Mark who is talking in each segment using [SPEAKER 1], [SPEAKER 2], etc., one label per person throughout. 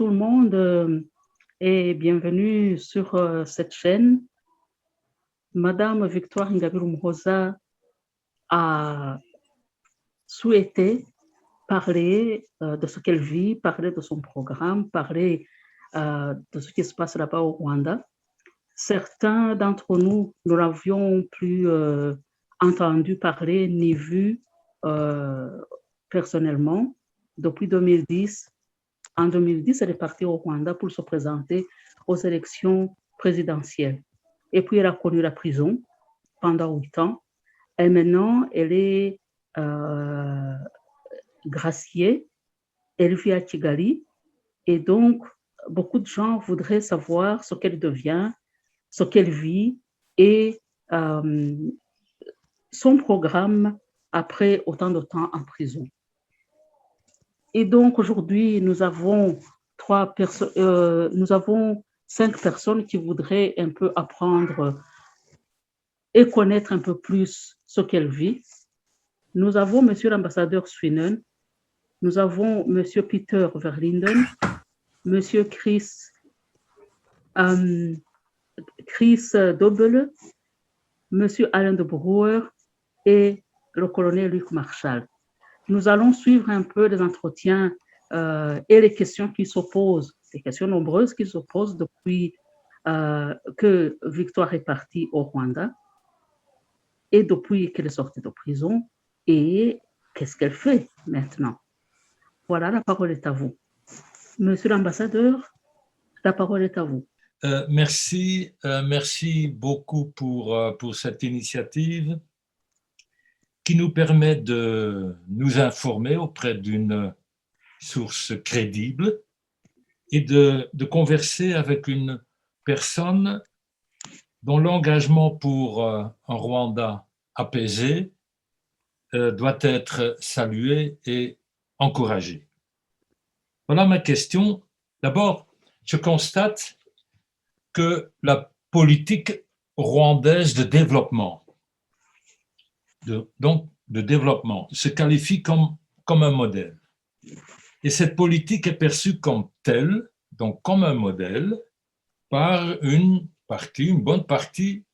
[SPEAKER 1] tout le monde et bienvenue sur cette chaîne. Madame Victoire Ingabire Umuhoza a souhaité parler de ce qu'elle vit, parler de son programme, parler de ce qui se passe là-bas au Rwanda. Certains d'entre nous, nous l'avions plus entendu parler ni vu personnellement depuis 2010. En 2010, elle est partie au Rwanda pour se présenter aux élections présidentielles. Et puis, elle a connu la prison pendant 8 ans. Et maintenant, elle est graciée. Elle vit à Kigali. Et donc, beaucoup de gens voudraient savoir ce qu'elle devient, ce qu'elle vit et son programme après autant de temps en prison. Et donc, aujourd'hui, nous avons 5 personnes qui voudraient un peu apprendre et connaître un peu plus ce qu'elle vit. Nous avons Monsieur l'ambassadeur Swinen, nous avons Monsieur Peter Verlinden, Monsieur Chris Dobele, Monsieur Alain de Brouwer et le colonel Luc Marshall. Nous allons suivre un peu les entretiens et les questions qui s'opposent, les questions nombreuses qui s'opposent depuis que Victoire est partie au Rwanda et depuis qu'elle est sortie de prison et qu'est-ce qu'elle fait maintenant. Voilà, la parole est à vous. Monsieur l'ambassadeur, la parole est à vous.
[SPEAKER 2] Merci beaucoup pour cette initiative qui nous permet de nous informer auprès d'une source crédible et de converser avec une personne dont l'engagement pour un Rwanda apaisé doit être salué et encouragé. Voilà ma question. D'abord, je constate que la politique rwandaise de développement, de développement, se qualifie comme un modèle. Et cette politique est perçue comme telle, donc comme un modèle, par une bonne partie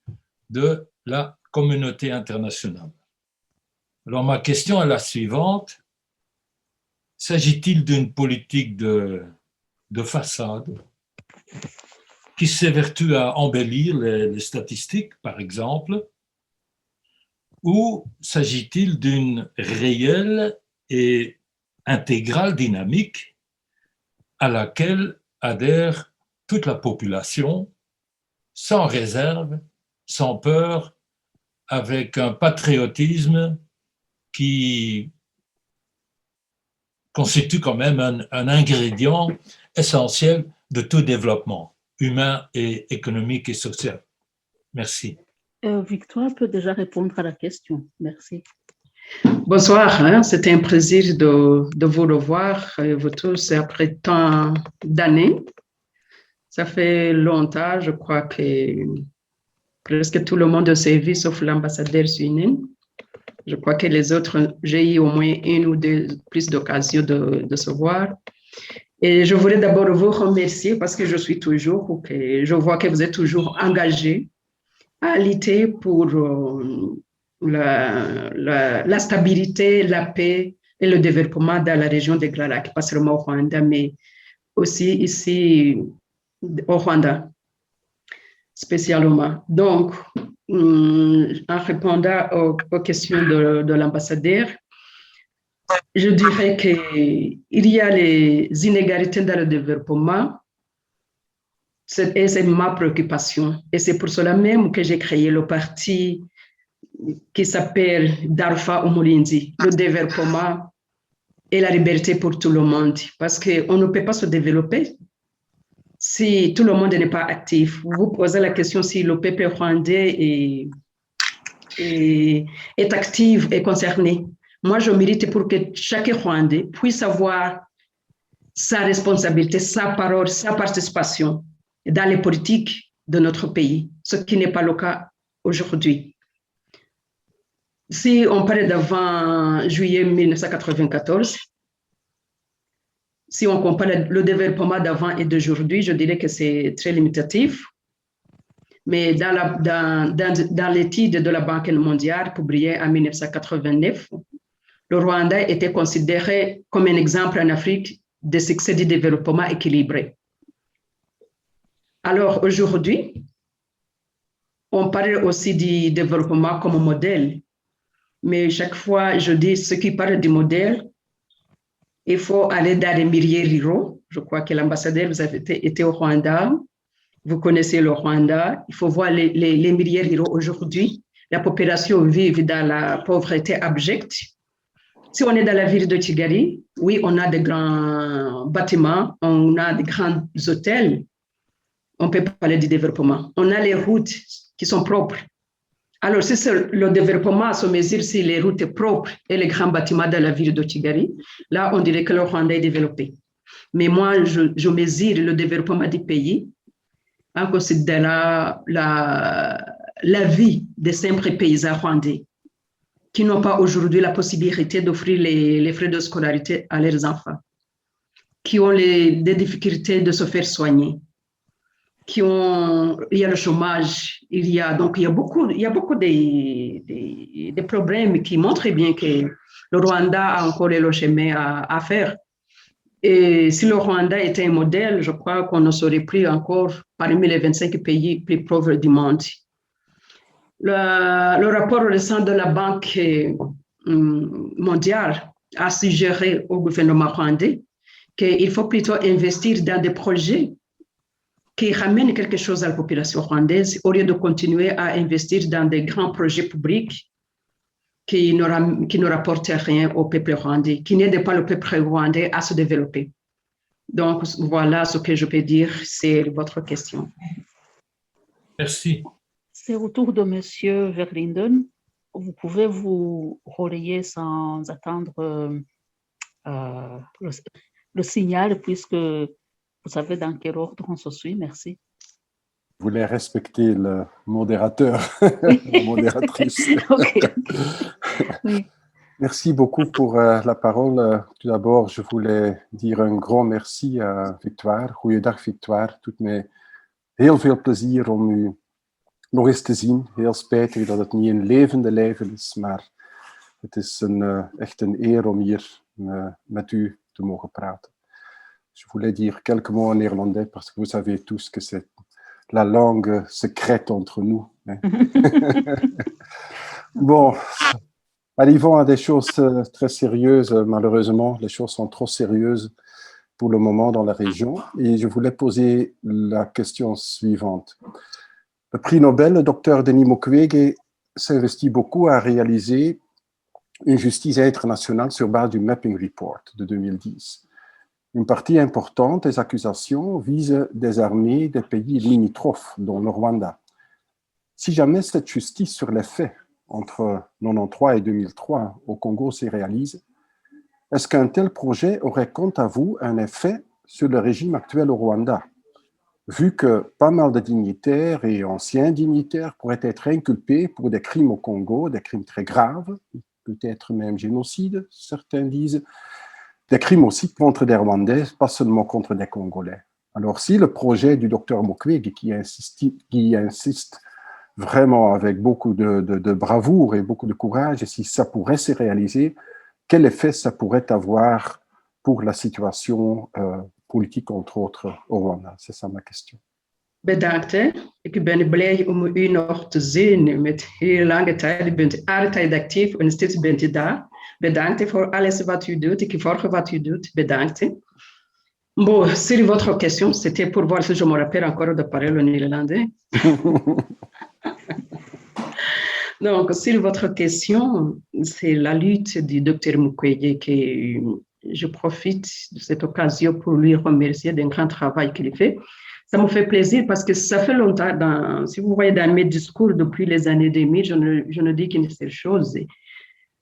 [SPEAKER 2] de la communauté internationale. Alors ma question est la suivante. S'agit-il d'une politique de façade qui s'évertue à embellir les statistiques, par exemple, ou s'agit-il d'une réelle et intégrale dynamique à laquelle adhère toute la population, sans réserve, sans peur, avec un patriotisme qui constitue quand même un ingrédient essentiel de tout développement humain et économique et social. Merci.
[SPEAKER 1] Victoire peut déjà répondre à la question. Merci.
[SPEAKER 3] Bonsoir, c'était un plaisir de vous revoir, vous tous, après tant d'années. Ça fait longtemps, je crois que presque tout le monde s'est vu, sauf l'ambassadeur Swinen. Je crois que les autres, j'ai eu au moins une ou deux plus d'occasions de se voir. Et je voulais d'abord vous remercier parce que je vois que vous êtes toujours engagé à lutter pour la stabilité, la paix et le développement dans la région des Grands Lacs, pas seulement au Rwanda, mais aussi ici au Rwanda, spécialement. Donc, en répondant aux questions de l'ambassadeur, je dirais qu'il y a les inégalités dans le développement et c'est ma préoccupation. Et c'est pour cela même que j'ai créé le parti qui s'appelle Darfa Umurinzi, le développement et la liberté pour tout le monde. Parce qu'on ne peut pas se développer si tout le monde n'est pas actif. Vous posez la question si le peuple rwandais est actif et concerné. Moi, je milite pour que chaque Rwandais puisse avoir sa responsabilité, sa parole, sa participation dans les politiques de notre pays, ce qui n'est pas le cas aujourd'hui. Si on parle d'avant juillet 1994, si on compare le développement d'avant et d'aujourd'hui, je dirais que c'est très limitatif. Mais dans l'étude de la Banque mondiale publiée en 1989, le Rwanda était considéré comme un exemple en Afrique de succès du développement équilibré. Alors aujourd'hui, on parle aussi du développement comme modèle. Mais chaque fois, je dis, ceux qui parlent du modèle, il faut aller dans les milieux ruraux. Je crois que l'ambassadeur, vous avez été au Rwanda. Vous connaissez le Rwanda. Il faut voir les milieux ruraux aujourd'hui. La population vit dans la pauvreté abjecte. Si on est dans la ville de Kigali, oui, on a de grands bâtiments, on a de grands hôtels. On peut parler du développement. On a les routes qui sont propres. Alors, si le développement se mesure si les routes propres et les grands bâtiments de la ville de Kigali, là, on dirait que le Rwanda est développé. Mais moi, je mesure le développement du pays en considérant la vie des simples paysans rwandais qui n'ont pas aujourd'hui la possibilité d'offrir les frais de scolarité à leurs enfants, qui ont des difficultés de se faire soigner, il y a le chômage, il y a beaucoup de problèmes qui montrent bien que le Rwanda a encore le chemin à faire. Et si le Rwanda était un modèle, je crois qu'on ne serait plus encore parmi les 25 pays plus pauvres du monde. Le rapport récent de la Banque mondiale a suggéré au gouvernement rwandais qu'il faut plutôt investir dans des projets qui ramènent quelque chose à la population rwandaise au lieu de continuer à investir dans des grands projets publics qui ne rapportent rien au peuple rwandais, qui n'aident pas le peuple rwandais à se développer. Donc, voilà ce que je peux dire, c'est votre question.
[SPEAKER 2] Merci.
[SPEAKER 1] C'est au tour de M. Verlinden. Vous pouvez vous relayer sans attendre le signal, puisque vous savez dans quel ordre on se suit. Merci.
[SPEAKER 4] Je voulais respecter le modérateur, la modératrice.
[SPEAKER 1] Okay. Oui.
[SPEAKER 4] Merci beaucoup pour la parole. Tout d'abord, je voulais dire un grand merci à Victoire. Goeiedag, Victoire. Het doet mij heel veel plezier om u nog eens te zien. Heel spijtig dat het niet in levende lijven is, maar het is echt een eer om hier met u te mogen praten. Je voulais dire quelques mots en néerlandais parce que vous savez tous que c'est la langue secrète entre nous. Hein. Bon, arrivons à des choses très sérieuses. Malheureusement, les choses sont trop sérieuses pour le moment dans la région. Et je voulais poser la question suivante. Le prix Nobel, le docteur Denis Mukwege, s'investit beaucoup à réaliser une justice internationale sur base du Mapping Report de 2010. Une partie importante des accusations vise des armées des pays limitrophes, dont le Rwanda. Si jamais cette justice sur les faits entre 1993 et 2003 au Congo se réalise, est-ce qu'un tel projet aurait, quant à vous, un effet sur le régime actuel au Rwanda, vu que pas mal de dignitaires et anciens dignitaires pourraient être inculpés pour des crimes au Congo, des crimes très graves, peut-être même génocide, certains disent, des crimes aussi contre des Rwandais, pas seulement contre des Congolais. Alors si le projet du docteur Mukwege, qui insiste vraiment avec beaucoup de bravoure et beaucoup de courage, et si ça pourrait se réaliser, quel effet ça pourrait avoir pour la situation politique, entre autres, au Rwanda? C'est ça ma question.
[SPEAKER 3] Bedankt. Ik ben blij om u nog te zien. Met heel lange tijd. U bent altijd actief en steeds bent u daar. Bedankt voor alles wat u doet. Ik volg wat u doet. Bedankt. Bon, sur votre question, c'était pour voir si je me rappelle encore de parler le néerlandais. Donc, sur votre question, c'est la lutte du docteur Mukwege que je profite de cette occasion pour lui remercier d'un grand travail qu'il fait. Ça me fait plaisir parce que ça fait longtemps, si vous voyez dans mes discours depuis les années 2000, je ne dis qu'une seule chose.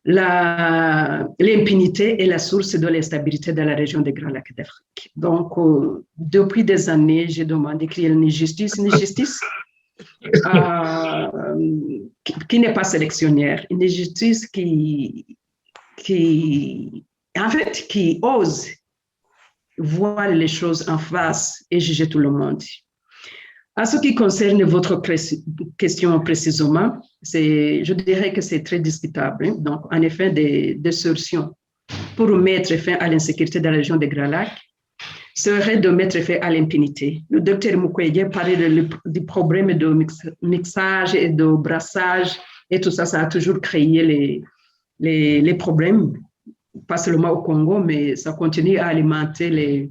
[SPEAKER 3] L'impunité est la source de l'instabilité dans la région des Grands Lacs d'Afrique. Donc, depuis des années, j'ai demandé qu'il y ait une justice qui n'est pas sélectionnaire, une justice qui ose voir les choses en face et juger tout le monde. En ce qui concerne votre question précisément, je dirais que c'est très discutable. Donc, en effet, des solutions pour mettre fin à l'insécurité dans la région des Grands Lacs serait de mettre fin à l'impunité. Le docteur Mukwege parlait du problème de mixage et de brassage et tout ça, ça a toujours créé les problèmes, pas seulement au Congo, mais ça continue à alimenter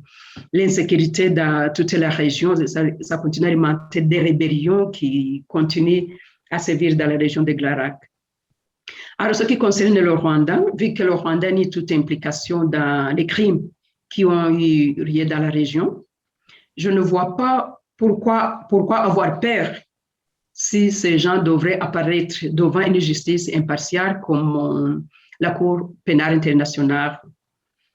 [SPEAKER 3] l'insécurité dans toute la région. Ça continue à alimenter des rébellions qui continuent à sévir dans la région des Grands Lacs. Alors, ce qui concerne le Rwanda, vu que le Rwanda nie toute implication dans les crimes qui ont eu lieu dans la région, je ne vois pas pourquoi avoir peur si ces gens devraient apparaître devant une justice impartiale comme la Cour pénale internationale.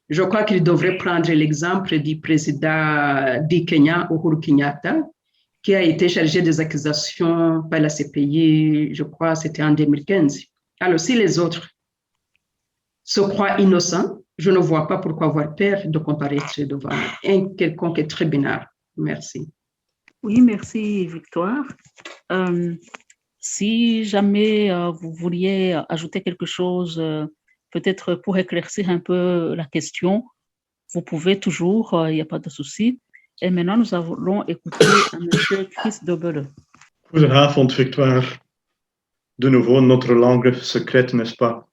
[SPEAKER 3] Je crois qu'il devrait prendre l'exemple du président du Kenya, Uhuru Kenyatta, qui a été chargé des accusations par la CPI, je crois que c'était en 2015. Alors, si les autres se croient innocents, je ne vois pas pourquoi avoir peur de comparaître devant un quelconque tribunal. Merci.
[SPEAKER 1] Oui, merci Victoire. Si jamais vous vouliez ajouter quelque chose, peut-être pour éclaircir un peu la question, vous pouvez toujours, il n'y a pas de souci. Et maintenant, nous allons écouter M. Chris Dobele.
[SPEAKER 5] Goedenavond, Victoire. De nouveau notre langue secrète, n'est-ce pas?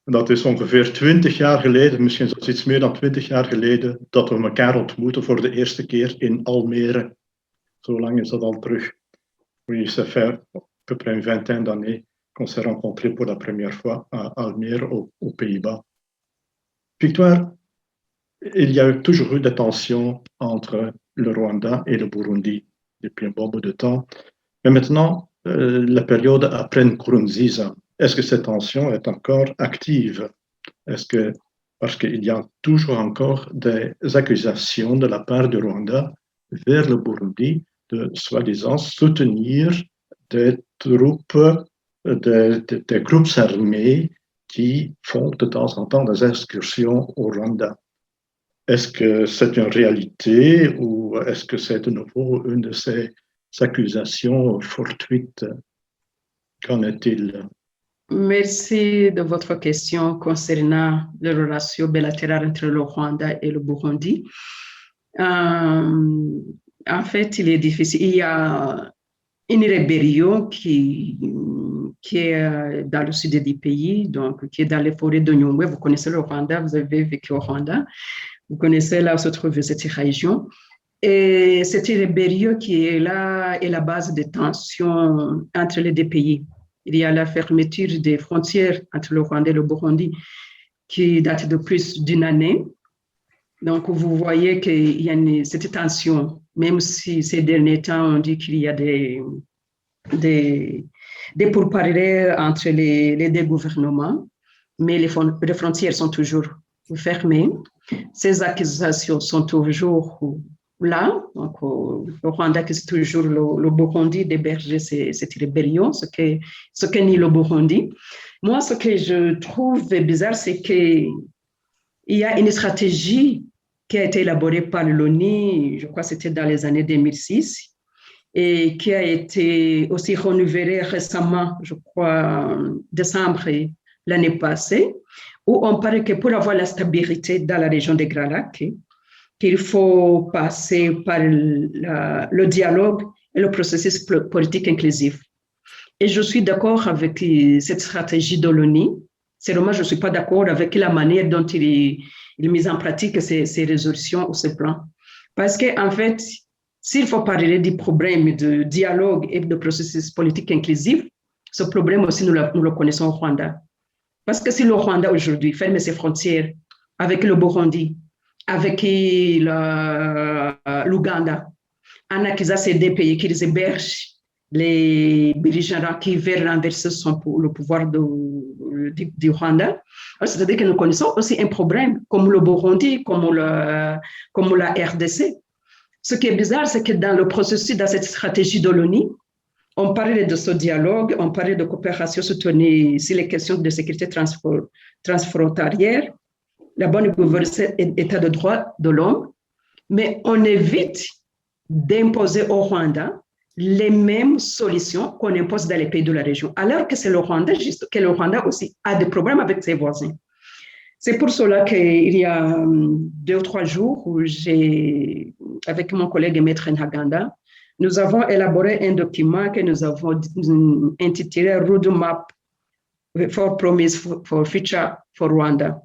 [SPEAKER 5] Dat is ongeveer 20 jaar geleden, misschien zelfs iets meer dan 20 jaar geleden, dat we elkaar ontmoeten voor de eerste keer in Almere. Zo lang is dat al terug. Oui, ça fait à peu près une vingtaine d'années qu'on s'est rencontrés pour la première fois à Almere, aux Pays-Bas. Victoire, il y a toujours eu des tensions entre le Rwanda et le Burundi depuis un bon bout de temps. Mais maintenant, la période après Nkurunziza, est-ce que cette tension est encore active? Parce qu'il y a toujours encore des accusations de la part du Rwanda vers le Burundi de soi-disant soutenir des troupes, des groupes armés qui font de temps en temps des excursions au Rwanda. Est-ce que c'est une réalité ou est-ce que c'est de nouveau une de ces accusations fortuites? Qu'en est-il?
[SPEAKER 3] Merci de votre question concernant les relations bilatérales entre le Rwanda et le Burundi. En fait, il est difficile. Il y a une rébellion qui est dans le sud du pays, donc qui est dans les forêts de Nyungwe. Vous connaissez le Rwanda, vous avez vécu au Rwanda. Vous connaissez là où se trouve cette région. Et cette rébellion qui est là est la base des tensions entre les deux pays. Il y a la fermeture des frontières entre le Rwanda et le Burundi qui date de plus d'une année. Donc, vous voyez qu'il y a cette tension, même si ces derniers temps, on dit qu'il y a des pourparlers entre les deux gouvernements, mais les frontières sont toujours fermées. Ces accusations sont toujours là. Donc, le Rwanda accuse toujours le Burundi d'héberger cette rébellion, ce que nie le Burundi. Moi, ce que je trouve bizarre, c'est qu'il y a une stratégie qui a été élaborée par l'ONU, je crois que c'était dans les années 2006, et qui a été aussi renouvelée récemment, je crois, en décembre l'année passée, où on parle que pour avoir la stabilité dans la région des Grands Lacs, qu'il faut passer par le dialogue et le processus politique inclusif. Et je suis d'accord avec cette stratégie de l'ONU. Seulement, je ne suis pas d'accord avec la manière dont il met en pratique ces résolutions ou ces plans. Parce qu'en fait, s'il faut parler du problème de dialogue et de processus politique inclusif, ce problème aussi, nous le connaissons au Rwanda. Parce que si le Rwanda aujourd'hui ferme ses frontières avec le Burundi, avec l'Ouganda, en accusant ces deux pays qu'ils hébergent les belligérants qui veulent renverser le pouvoir du Rwanda. C'est-à-dire que nous connaissons aussi un problème comme le Burundi, comme la RDC. Ce qui est bizarre, c'est que dans le processus, dans cette stratégie de l'ONU, on parlait de ce dialogue, on parlait de coopération soutenue sur les questions de sécurité transfrontalière, la bonne gouvernance, état de droit de l'homme, mais on évite d'imposer au Rwanda les mêmes solutions qu'on impose dans les pays de la région, alors que c'est le Rwanda, juste que le Rwanda aussi a des problèmes avec ses voisins. C'est pour cela qu'il y a 2 ou 3 jours où avec mon collègue Maître Ntaganda, nous avons élaboré un document que nous avons intitulé Roadmap for Promise for Future for Rwanda.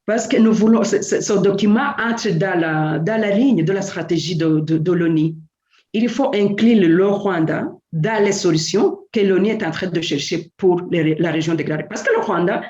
[SPEAKER 3] Parce que nous voulons, ce document entre dans la ligne de la stratégie de l'ONU. Il faut inclure le Rwanda dans les solutions que l'ONU est en train de chercher pour la région des Grands Lacs. Parce que le Rwanda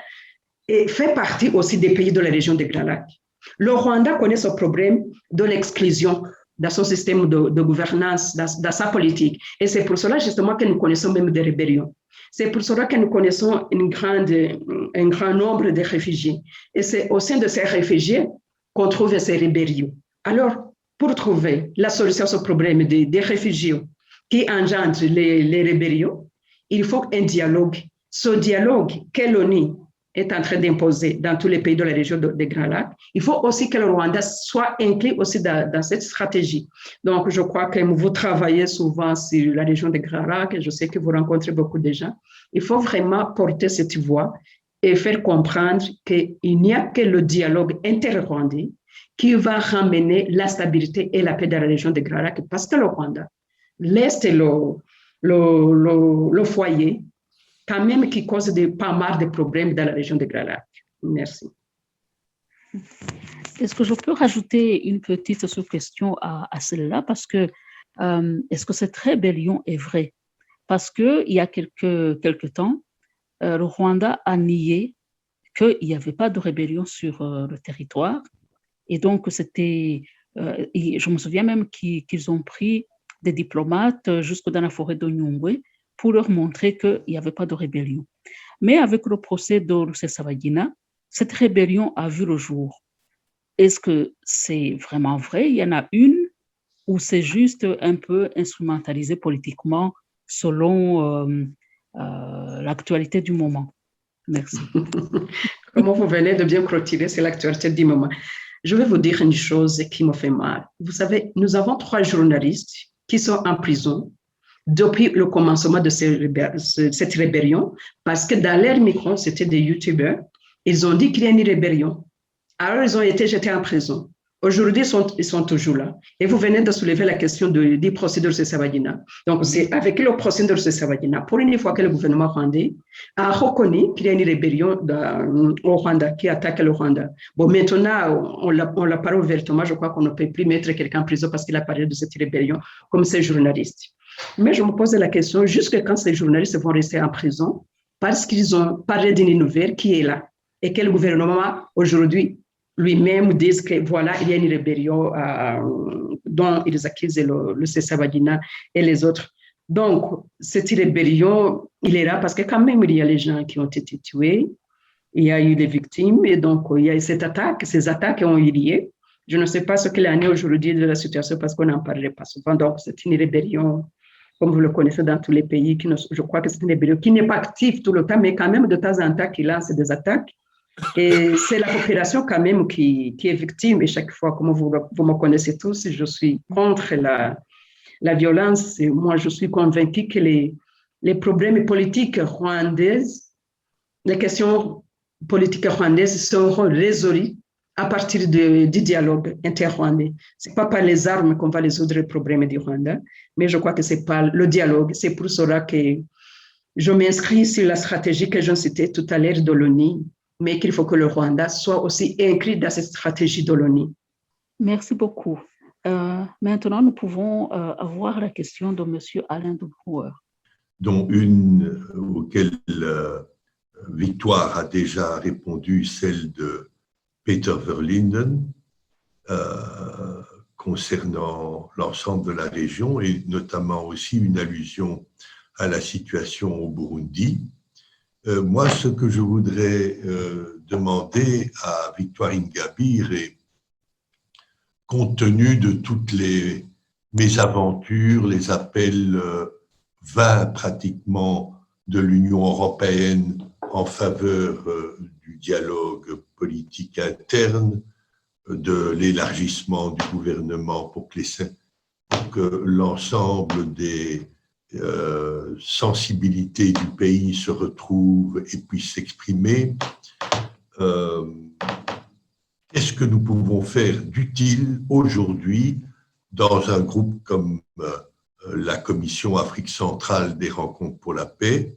[SPEAKER 3] fait partie aussi des pays de la région des Grands Lacs. Le Rwanda connaît ce problème de l'exclusion dans son système de gouvernance, dans sa politique. Et c'est pour cela justement que nous connaissons même des rébellions. C'est pour cela que nous connaissons un grand nombre de réfugiés. Et c'est au sein de ces réfugiés qu'on trouve ces rébellions. Alors, pour trouver la solution à ce problème des réfugiés qui engendrent les rébellions, il faut un dialogue. Ce dialogue que l'ONU est en train d'imposer dans tous les pays de la région des Grands Lacs, il faut aussi que le Rwanda soit inclus aussi dans cette stratégie. Donc, je crois que vous travaillez souvent sur la région des Grands Lacs et je sais que vous rencontrez beaucoup de gens. Il faut vraiment porter cette voix et faire comprendre qu'il n'y a que le dialogue inter-rwandais qui va ramener la stabilité et la paix dans la région des Grands Lacs, parce que le Rwanda, l'Est est le foyer, quand même qui cause pas mal de problèmes dans la région des Grands Lacs. Merci.
[SPEAKER 1] Est-ce que je peux rajouter une petite sous-question à celle-là, parce que est-ce que cette rébellion est vraie? Parce qu'il y a quelques temps, le Rwanda a nié qu'il n'y avait pas de rébellion sur le territoire. Et donc, je me souviens même qu'ils ont pris des diplomates jusque dans la forêt de Nyungwe pour leur montrer qu'il n'y avait pas de rébellion. Mais avec le procès de Rusesabagina, cette rébellion a vu le jour. Est-ce que c'est vraiment vrai? Il y en a une ou c'est juste un peu instrumentalisé politiquement selon l'actualité du moment? Merci.
[SPEAKER 3] Comme vous venez de bien clôturer, c'est l'actualité du moment. Je vais vous dire une chose qui me fait mal. Vous savez, nous avons 3 journalistes qui sont en prison depuis le commencement de cette rébellion, parce que dans leur micro, c'était des youtubeurs, ils ont dit qu'il y a une rébellion. Alors, ils ont été jetés en prison. Aujourd'hui, ils sont toujours là. Et vous venez de soulever la question du procès de Rusesabagina. Donc, c'est avec le procès de Rusesabagina, pour une fois que le gouvernement rwandais a reconnu qu'il y a une rébellion au Rwanda qui attaque le Rwanda. Bon, maintenant, on l'a parlé ouvertement. Je crois qu'on ne peut plus mettre quelqu'un en prison parce qu'il a parlé de cette rébellion comme ces journalistes. Mais je me pose la question, jusque quand ces journalistes vont rester en prison parce qu'ils ont parlé d'une nouvelle qui est là et que le gouvernement, aujourd'hui, lui-même disent que voilà, il y a une rébellion dont ils accusent le Rusesabagina et les autres. Donc, cette rébellion, il est là parce que quand même, il y a les gens qui ont été tués, il y a eu des victimes, et donc il y a eu ces attaques ont eu lieu. Je ne sais pas ce qu'il en est aujourd'hui de la situation parce qu'on n'en parlerait pas souvent. Donc, c'est une rébellion, comme vous le connaissez dans tous les pays, je crois que c'est une rébellion qui n'est pas active tout le temps, mais quand même de temps en temps qui lance des attaques. Et c'est la population quand même qui est victime. Et chaque fois, comme vous me connaissez tous, je suis contre la violence. Et moi, je suis convaincue que les problèmes politiques rwandaises, les questions politiques rwandaises seront résolues à partir du dialogue inter-rwandais. Ce n'est pas par les armes qu'on va résoudre les problèmes du Rwanda, mais je crois que c'est par le dialogue. C'est pour cela que je m'inscris sur la stratégie que je citais tout à l'heure de l'ONU, mais qu'il faut que le Rwanda soit aussi inclus dans cette stratégie de l'ONU.
[SPEAKER 1] Merci beaucoup. Maintenant, nous pouvons avoir la question de M. Alain de Brouwer.
[SPEAKER 6] Dont une auquel Victoire a déjà répondu, celle de Peter Verlinden, concernant l'ensemble de la région et notamment aussi une allusion à la situation au Burundi. Moi, ce que je voudrais demander à Victoire Ingabire, et compte tenu de toutes mes aventures, les appels vains pratiquement de l'Union européenne en faveur du dialogue politique interne, de l'élargissement du gouvernement pour que l'ensemble des sensibilités du pays se retrouvent et puissent s'exprimer. Qu'est-ce que nous pouvons faire d'utile aujourd'hui dans un groupe comme la Commission Afrique centrale des rencontres pour la paix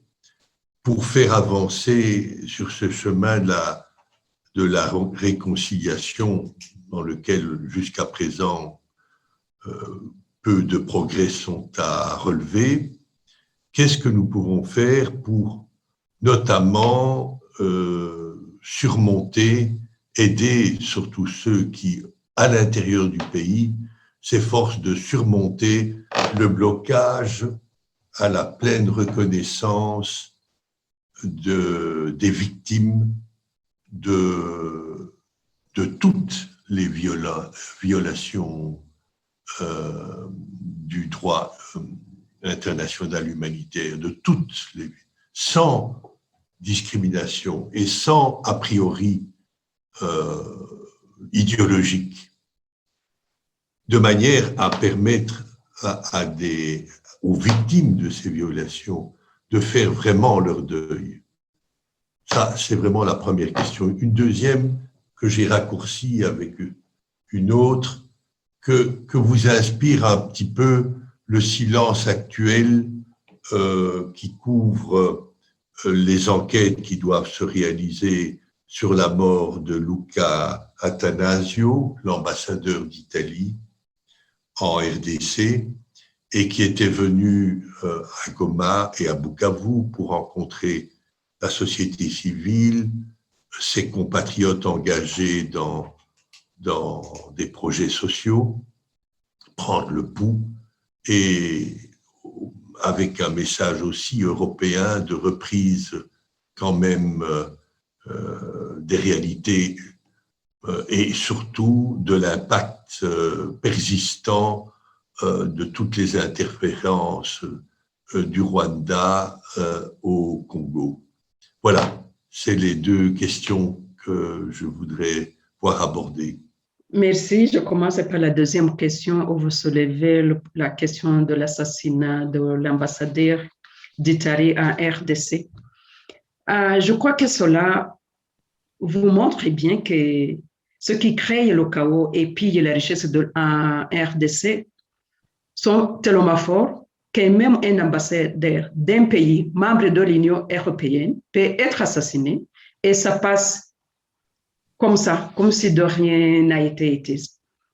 [SPEAKER 6] pour faire avancer sur ce chemin de la réconciliation dans lequel jusqu'à présent peu de progrès sont à relever? Qu'est-ce que nous pouvons faire pour notamment surmonter, aider surtout ceux qui, à l'intérieur du pays, s'efforcent de surmonter le blocage à la pleine reconnaissance des victimes de toutes les violations du droit international humanitaire, sans discrimination et sans a priori idéologique, de manière à permettre aux victimes de ces violations de faire vraiment leur deuil. Ça, c'est vraiment la première question. Une deuxième que j'ai raccourcie avec une autre, que vous inspire un petit peu le silence actuel qui couvre les enquêtes qui doivent se réaliser sur la mort de Luca Attanasio, l'ambassadeur d'Italie en RDC, et qui était venu à Goma et à Bukavu pour rencontrer la société civile, ses compatriotes engagés dans des projets sociaux, prendre le pouls, et avec un message aussi européen de reprise quand même des réalités et surtout de l'impact persistant de toutes les interférences du Rwanda au Congo. Voilà, c'est les deux questions que je voudrais voir abordées.
[SPEAKER 3] Merci. Je commence par la deuxième question où vous soulevez la question de l'assassinat de l'ambassadeur d'Italie en RDC. Je crois que cela vous montre bien que ce qui crée le chaos et pille la richesse en RDC sont tellement forts que même un ambassadeur d'un pays membre de l'Union européenne peut être assassiné et ça passe comme ça, comme si de rien n'a été.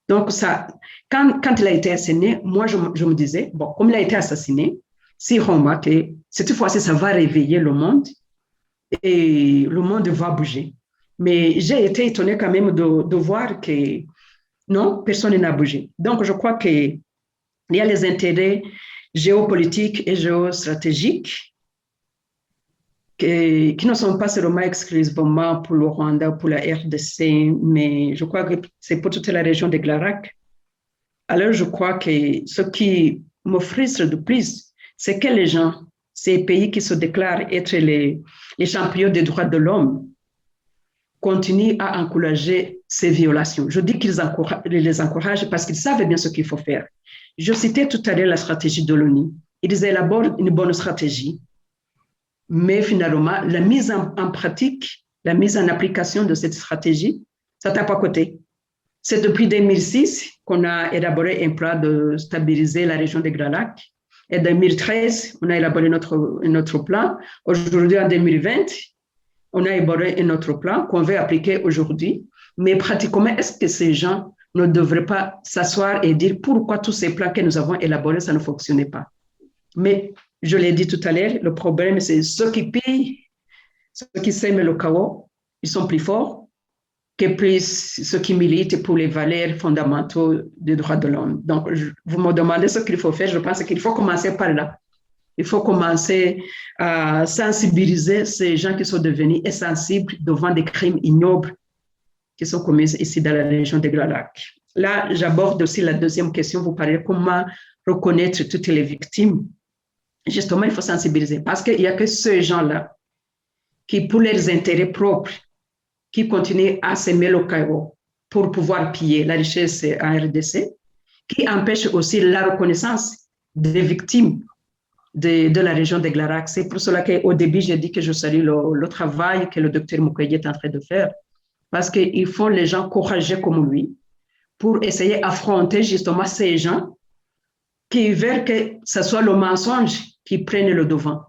[SPEAKER 3] Donc, ça, quand il a été assassiné, moi, je me disais, bon, comme il a été assassiné, si Roma, que cette fois-ci, ça va réveiller le monde et le monde va bouger. Mais j'ai été étonnée quand même de voir que non, personne n'a bougé. Donc, je crois qu'il y a les intérêts géopolitiques et géostratégiques qui ne sont pas seulement exclusivement pour le Rwanda, pour la RDC, mais je crois que c'est pour toute la région de Glarac. Alors, je crois que ce qui me frustre de plus, c'est que les gens, ces pays qui se déclarent être les champions des droits de l'homme, continuent à encourager ces violations. Je dis qu'ils les encouragent parce qu'ils savent bien ce qu'il faut faire. Je citais tout à l'heure la stratégie de l'ONU. Ils élaborent une bonne stratégie, mais finalement, la mise en pratique, la mise en application de cette stratégie, ça tape à côté. C'est depuis 2006 qu'on a élaboré un plan de stabiliser la région des Grands Lacs. Et en 2013, on a élaboré notre plan. Aujourd'hui, en 2020, on a élaboré un autre plan qu'on veut appliquer aujourd'hui. Mais pratiquement, est-ce que ces gens ne devraient pas s'asseoir et dire pourquoi tous ces plans que nous avons élaborés, ça ne fonctionnait pas? Mais je l'ai dit tout à l'heure, le problème, c'est ceux qui pillent, ceux qui sèment le chaos, ils sont plus forts que plus ceux qui militent pour les valeurs fondamentales des droits de l'homme. Donc, vous me demandez ce qu'il faut faire, je pense qu'il faut commencer par là. Il faut commencer à sensibiliser ces gens qui sont devenus insensibles devant des crimes ignobles qui sont commis ici dans la région des Grands Lacs. Là, j'aborde aussi la deuxième question. Vous parlez comment reconnaître toutes les victimes. justement, il faut sensibiliser parce qu'il n'y a que ces gens-là qui, pour leurs intérêts propres, qui continuent à semer le chaos pour pouvoir piller la richesse en RDC, qui empêchent aussi la reconnaissance des victimes de la région de Glarac. C'est pour cela qu'au début, j'ai dit que je salue le travail que le docteur Mukwege est en train de faire, parce qu'il faut les gens courageux comme lui pour essayer d'affronter justement ces gens qui veulent que ce soit le mensonge qui prenne le devant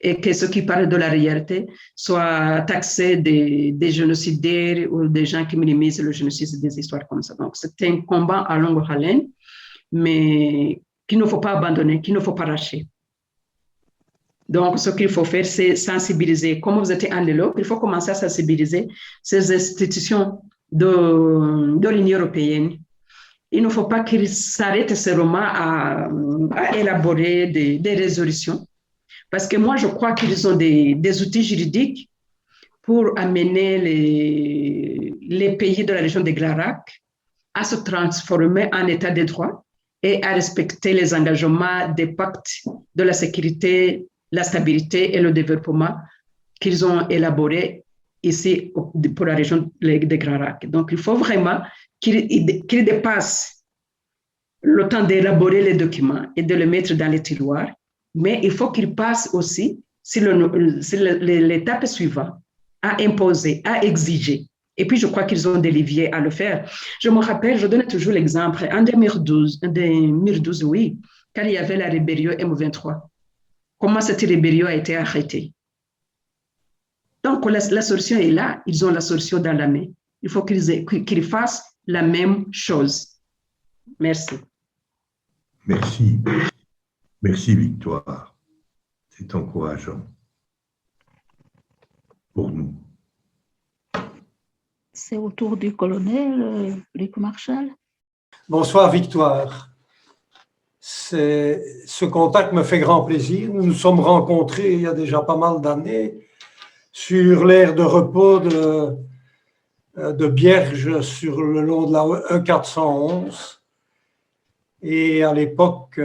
[SPEAKER 3] et que ceux qui parlent de la réalité soient taxés des génocidaires ou des gens qui minimisent le génocide, des histoires comme ça. Donc, c'est un combat à longue haleine, mais qu'il ne faut pas abandonner, qu'il ne faut pas lâcher. Donc, ce qu'il faut faire, c'est sensibiliser. Comme vous êtes en Europe, il faut commencer à sensibiliser ces institutions de l'Union européenne. Il ne faut pas qu'ils s'arrêtent seulement à élaborer des résolutions. Parce que moi, je crois qu'ils ont des outils juridiques pour amener les pays de la région de Glarac à se transformer en état de droit et à respecter les engagements des pactes de la sécurité, la stabilité et le développement qu'ils ont élaborés ici pour la région de Glarac. Donc, il faut vraiment qu'ils dépassent le temps d'élaborer les documents et de les mettre dans les tiroirs, mais il faut qu'ils passent aussi sur l'étape suivante à imposer, à exiger. Et puis, je crois qu'ils ont des leviers à le faire. Je me rappelle, je donne toujours l'exemple, en 2012, oui, quand il y avait la rébellion M23, comment cette rébellion a été arrêtée. Donc, la solution est là, ils ont la solution dans la main. Il faut qu'ils fassent la même chose. Merci.
[SPEAKER 6] Merci. Merci, Victoire. C'est encourageant pour nous.
[SPEAKER 1] C'est au tour du colonel Luc Marchal.
[SPEAKER 7] Bonsoir, Victoire. Ce contact me fait grand plaisir. Nous nous sommes rencontrés il y a déjà pas mal d'années sur l'aire de repos de Bierge sur le long de la E411. Et à l'époque,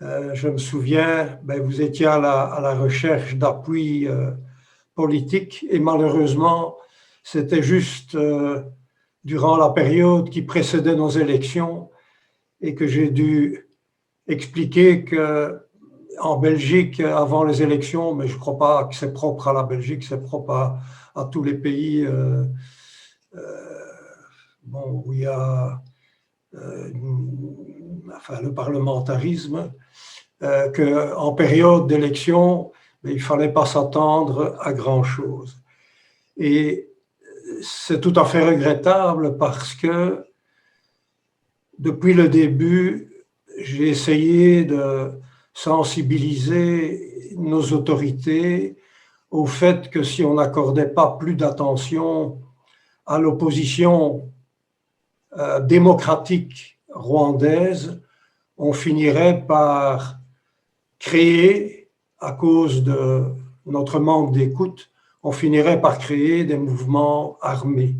[SPEAKER 7] je me souviens, vous étiez à la recherche d'appui politique et malheureusement, c'était juste durant la période qui précédait nos élections et que j'ai dû expliquer qu'en Belgique, avant les élections, mais je ne crois pas que c'est propre à la Belgique, c'est propre à tous les pays où il y a le parlementarisme, qu'en période d'élection, il ne fallait pas s'attendre à grand-chose. Et c'est tout à fait regrettable parce que depuis le début, j'ai essayé de sensibiliser nos autorités au fait que si on n'accordait pas plus d'attention à l'opposition démocratique rwandaise, on finirait par créer, à cause de notre manque d'écoute, on finirait par créer des mouvements armés.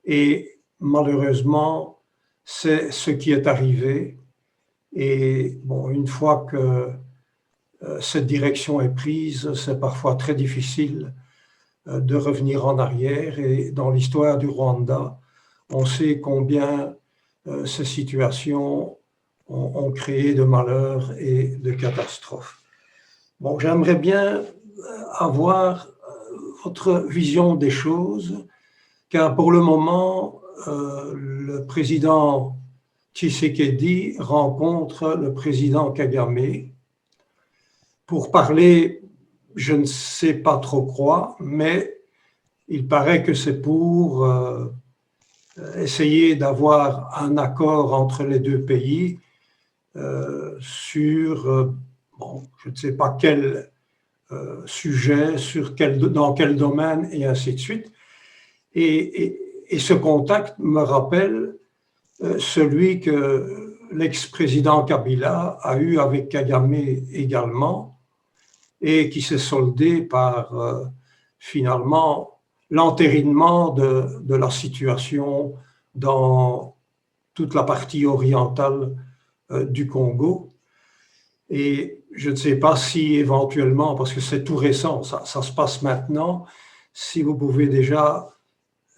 [SPEAKER 7] Et malheureusement, c'est ce qui est arrivé. Et une fois que cette direction est prise, c'est parfois très difficile de revenir en arrière. Et dans l'histoire du Rwanda, on sait combien ces situations ont créé de malheurs et de catastrophes. J'aimerais bien avoir votre vision des choses, car pour le moment, le président Tshisekedi rencontre le président Kagame pour parler, je ne sais pas trop quoi, mais il paraît que c'est pour essayer d'avoir un accord entre les deux pays sur, je ne sais pas quel sujet, dans quel domaine, et ainsi de suite. Et ce contact me rappelle celui que l'ex-président Kabila a eu avec Kagame également, et qui s'est soldé par finalement l'entérinement de la situation dans toute la partie orientale du Congo. Et je ne sais pas si éventuellement, parce que c'est tout récent, ça se passe maintenant, si vous pouvez déjà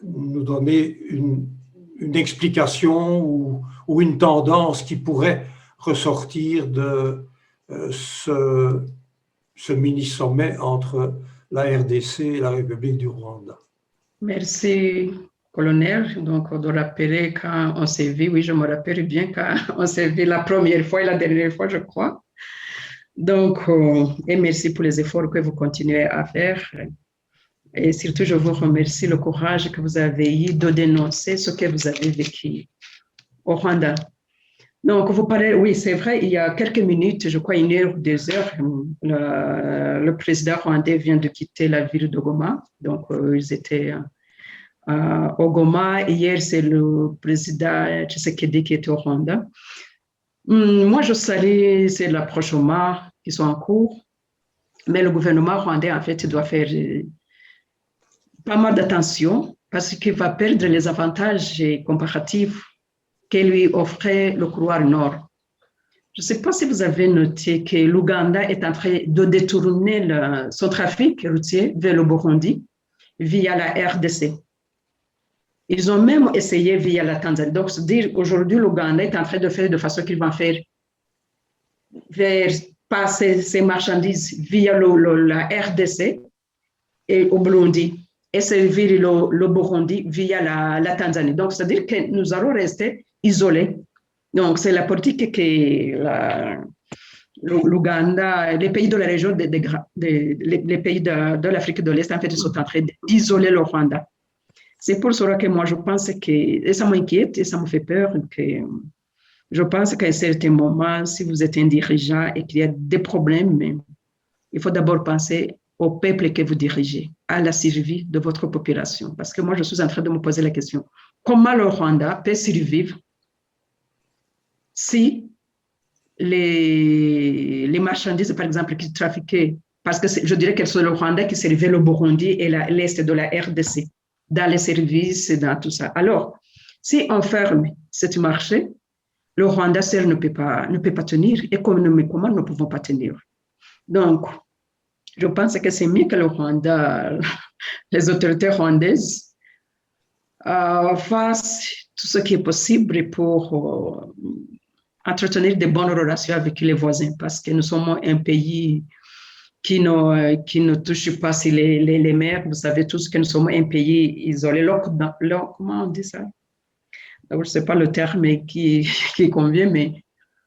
[SPEAKER 7] nous donner une explication ou une tendance qui pourrait ressortir de ce mini-sommet entre la RDC et la République du Rwanda.
[SPEAKER 3] Merci, colonel. Donc, de rappeler quand on s'est vu, oui, je me rappelle bien quand on s'est vu la première fois et la dernière fois, je crois. Donc, et merci pour les efforts que vous continuez à faire. Et surtout, je vous remercie le courage que vous avez eu de dénoncer ce que vous avez vécu au Rwanda. Donc, vous parlez, oui, c'est vrai, il y a quelques minutes, je crois 1 heure ou 2 heures, le président rwandais vient de quitter la ville de Goma. Donc, ils étaient au Goma. Hier, c'est le président Tshisekedi qui était au Rwanda. Moi, je salue ces rapprochements qui sont en cours, mais le gouvernement rwandais, en fait, doit faire pas mal d'attention parce qu'il va perdre les avantages comparatifs que lui offrait le couloir nord. Je ne sais pas si vous avez noté que l'Ouganda est en train de détourner son trafic routier vers le Burundi via la RDC. Ils ont même essayé via la Tanzanie. Donc, c'est-à-dire aujourd'hui, l'Ouganda est en train de faire de façon qu'ils vont faire passer ces marchandises via la RDC et au Burundi et servir le Burundi via la Tanzanie. Donc, c'est-à-dire que nous allons rester isolés. Donc, c'est la politique que l'Ouganda, les pays de la région, les pays de l'Afrique de l'Est, en fait, sont en train d'isoler le Rwanda. C'est pour cela que moi, je pense que, et ça m'inquiète et ça me fait peur, que je pense qu'à un certain moment, si vous êtes un dirigeant et qu'il y a des problèmes, il faut d'abord penser au peuple que vous dirigez, à la survie de votre population. Parce que moi, je suis en train de me poser la question, comment le Rwanda peut survivre si les marchandises, par exemple, qui trafiquaient, parce que je dirais que c'est le Rwanda qui servait le Burundi et l'Est de la RDC, dans les services et dans tout ça. Alors, si on ferme ce marché, le Rwanda seul ne peut pas tenir. Et comment nous ne pouvons pas tenir? Donc, je pense que c'est mieux que le Rwanda, les autorités rwandaises, fassent tout ce qui est possible pour entretenir de bonnes relations avec les voisins, parce que nous sommes un pays qui ne touche pas si les mers. Vous savez tous que nous sommes un pays isolé. Comment on dit ça? Je ne sais pas le terme qui convient, mais...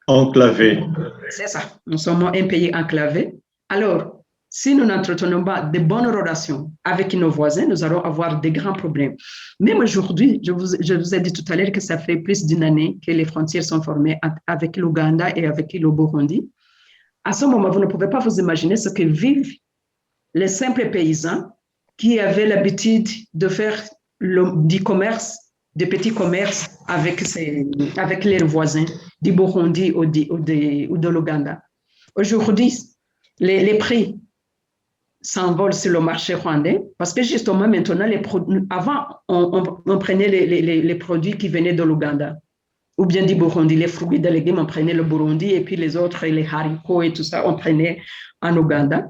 [SPEAKER 5] Enclavé.
[SPEAKER 3] C'est ça. Nous sommes un pays enclavé. Alors, si nous n'entretenons pas de bonnes relations avec nos voisins, nous allons avoir de grands problèmes. Même aujourd'hui, je vous ai dit tout à l'heure que ça fait plus d'1 année que les frontières sont formées avec l'Ouganda et avec le Burundi. À ce moment, vous ne pouvez pas vous imaginer ce que vivent les simples paysans qui avaient l'habitude de faire du commerce, des petits commerces avec leurs voisins du Burundi ou de l'Ouganda. Aujourd'hui, les prix s'envolent sur le marché rwandais parce que justement maintenant, avant, on prenait les produits qui venaient de l'Ouganda ou bien du Burundi, les fruits et légumes, on prenait le Burundi et puis les autres, les haricots et tout ça, on prenait en Ouganda.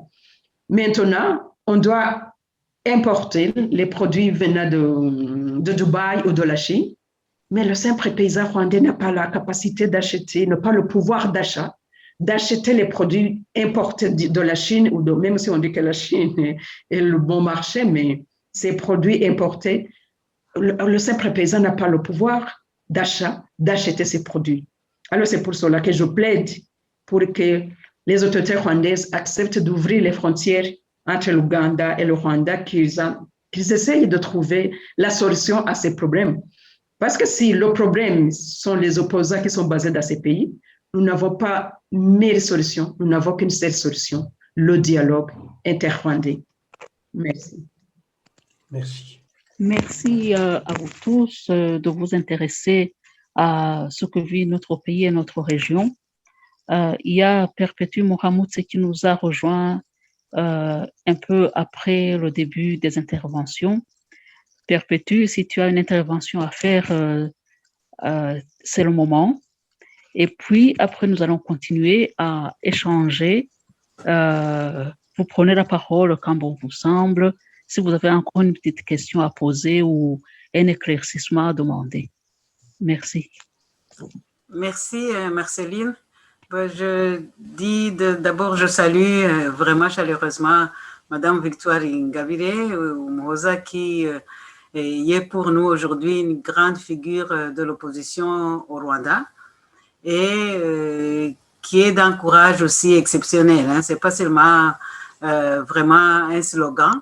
[SPEAKER 3] Maintenant, on doit importer les produits venant de Dubaï ou de la Chine, mais le simple paysan rwandais n'a pas la capacité d'acheter, n'a pas le pouvoir d'achat, d'acheter les produits importés de la Chine, même si on dit que la Chine est le bon marché, mais ces produits importés, le simple paysan n'a pas le pouvoir d'achat, d'acheter ces produits. Alors, c'est pour cela que je plaide pour que les autorités rwandaises acceptent d'ouvrir les frontières entre l'Ouganda et le Rwanda, qu'ils essayent de trouver la solution à ces problèmes. Parce que si le problème sont les opposants qui sont basés dans ces pays, nous n'avons pas mille solutions, nous n'avons qu'une seule solution, le dialogue inter-rwandais. Merci.
[SPEAKER 7] Merci.
[SPEAKER 1] Merci à vous tous de vous intéresser à ce que vit notre pays et notre région. Il y a Perpétue Mohamudse qui nous a rejoint un peu après le début des interventions. Perpétue, si tu as une intervention à faire, c'est le moment. Et puis, après, nous allons continuer à échanger. Vous prenez la parole quand bon vous semble. Si vous avez encore une petite question à poser ou un éclaircissement à demander. Merci.
[SPEAKER 8] Merci, Marceline. Je dis d'abord, je salue vraiment chaleureusement Madame Victoire Ingabire Umuhoza qui est pour nous aujourd'hui une grande figure de l'opposition au Rwanda et qui est d'un courage aussi exceptionnel. Hein. Ce n'est pas seulement vraiment un slogan.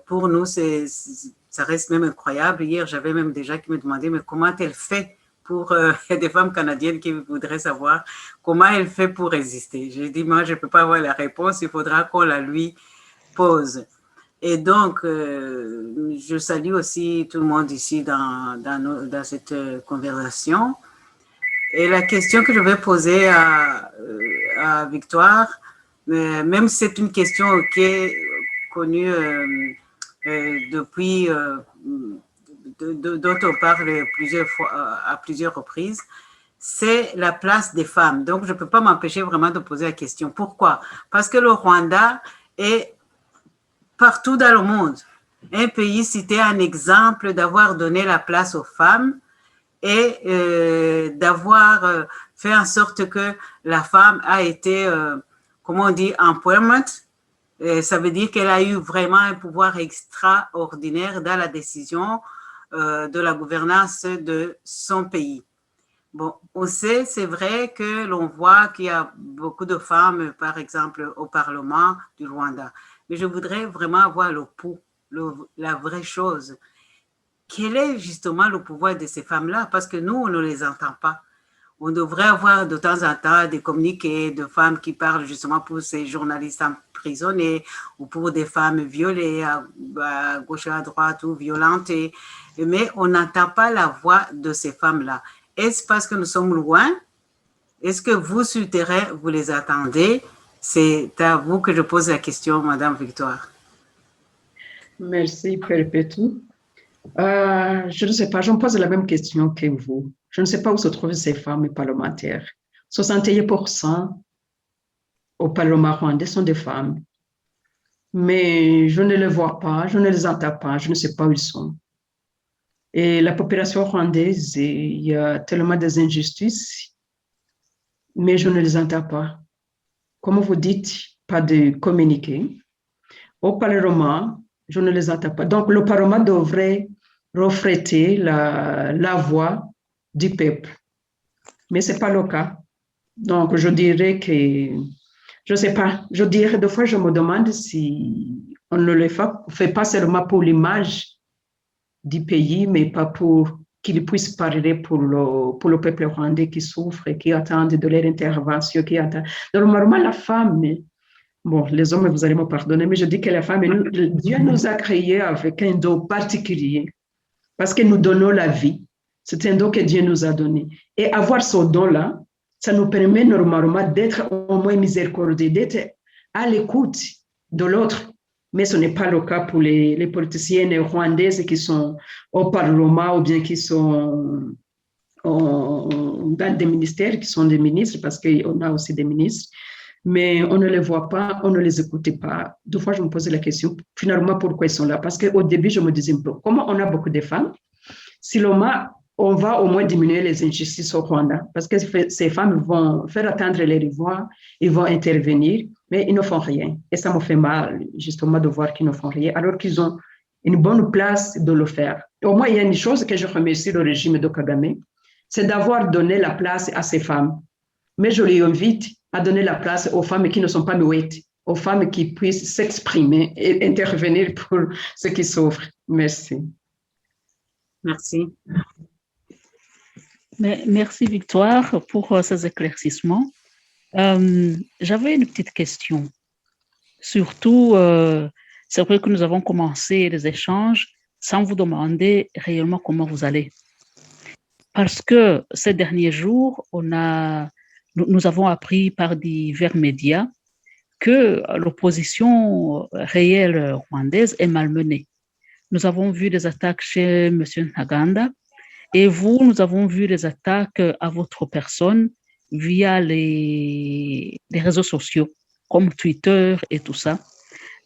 [SPEAKER 8] Pour nous, ça reste même incroyable. Hier, j'avais même des gens qui me demandaient mais comment elle fait pour des femmes canadiennes qui voudraient savoir comment elle fait pour résister. J'ai dit, moi, je ne peux pas avoir la réponse, il faudra qu'on la lui pose. Et donc, je salue aussi tout le monde ici dans cette conversation. Et la question que je vais poser à Victoire, même si c'est une question qui est connue depuis... dont on parle à plusieurs reprises, c'est la place des femmes. Donc, je ne peux pas m'empêcher vraiment de poser la question. Pourquoi? Parce que le Rwanda est partout dans le monde un pays cité un exemple d'avoir donné la place aux femmes et d'avoir fait en sorte que la femme a été, comment on dit, empowerment. Ça veut dire qu'elle a eu vraiment un pouvoir extraordinaire dans la décision de la gouvernance de son pays. Bon, on sait, c'est vrai que l'on voit qu'il y a beaucoup de femmes, par exemple, au Parlement du Rwanda. Mais je voudrais vraiment avoir le pouls, la vraie chose. Quel est justement le pouvoir de ces femmes-là? Parce que nous, on ne les entend pas. On devrait avoir de temps en temps des communiqués de femmes qui parlent justement pour ces journalistes emprisonnés ou pour des femmes violées à gauche et à droite ou violentes. Mais on n'entend pas la voix de ces femmes-là. Est-ce parce que nous sommes loin? Est-ce que vous, sur le terrain, vous les attendez? C'est à vous que je pose la question, Madame Victoire.
[SPEAKER 3] Merci, Perpétue. Je ne sais pas, je me pose la même question que vous. Je ne sais pas où se trouvent ces femmes parlementaires. 61% au Parlement rwandais sont des femmes. Mais je ne les vois pas, je ne les entends pas, je ne sais pas où ils sont. Et la population rwandaise, il y a tellement des injustices, mais je ne les entends pas. Comme vous dites, pas de communiqué. Au Parlement, je ne les entends pas. Donc, le Parlement devrait refléter la voix du peuple. Mais ce n'est pas le cas. Donc, je dirais que, je ne sais pas, je dirais, des fois, je me demande si on ne le fait pas seulement pour l'image du pays, mais pas pour qu'ils puissent parler pour le peuple rwandais qui souffre et qui attend de leur intervention, qui attend. Normalement, la femme, bon, les hommes, vous allez me pardonner, mais je dis que la femme, Dieu nous a créés avec un don particulier parce que nous donnons la vie. C'est un don que Dieu nous a donné. Et avoir ce don-là, ça nous permet normalement d'être au moins miséricordieux, d'être à l'écoute de l'autre. Mais ce n'est pas le cas pour les politiciennes rwandaises qui sont au Parlement ou bien qui sont dans des ministères, qui sont des ministres, parce qu'on a aussi des ministres. Mais on ne les voit pas, on ne les écoute pas. Deux fois, je me posais la question, finalement, pourquoi ils sont là? Parce qu'au début, je me disais, comment on a beaucoup de femmes, si on va au moins diminuer les injustices au Rwanda, parce que ces femmes vont faire attendre les voix, ils vont intervenir, mais ils ne font rien. Et ça me fait mal, justement, de voir qu'ils ne font rien, alors qu'ils ont une bonne place de le faire. Au moins, il y a une chose que je remercie le régime de Kagame, c'est d'avoir donné la place à ces femmes. Mais je les invite à donner la place aux femmes qui ne sont pas muettes, aux femmes qui puissent s'exprimer et intervenir pour ceux qui souffrent. Merci.
[SPEAKER 8] Merci.
[SPEAKER 1] Merci Victoire pour ces éclaircissements. J'avais une petite question. Surtout, c'est vrai que nous avons commencé les échanges sans vous demander réellement comment vous allez. Parce que ces derniers jours, nous avons appris par divers médias que l'opposition réelle rwandaise est malmenée. Nous avons vu des attaques chez M. Ntaganda Et vous, nous avons vu les attaques à votre personne via les réseaux sociaux, comme Twitter et tout ça.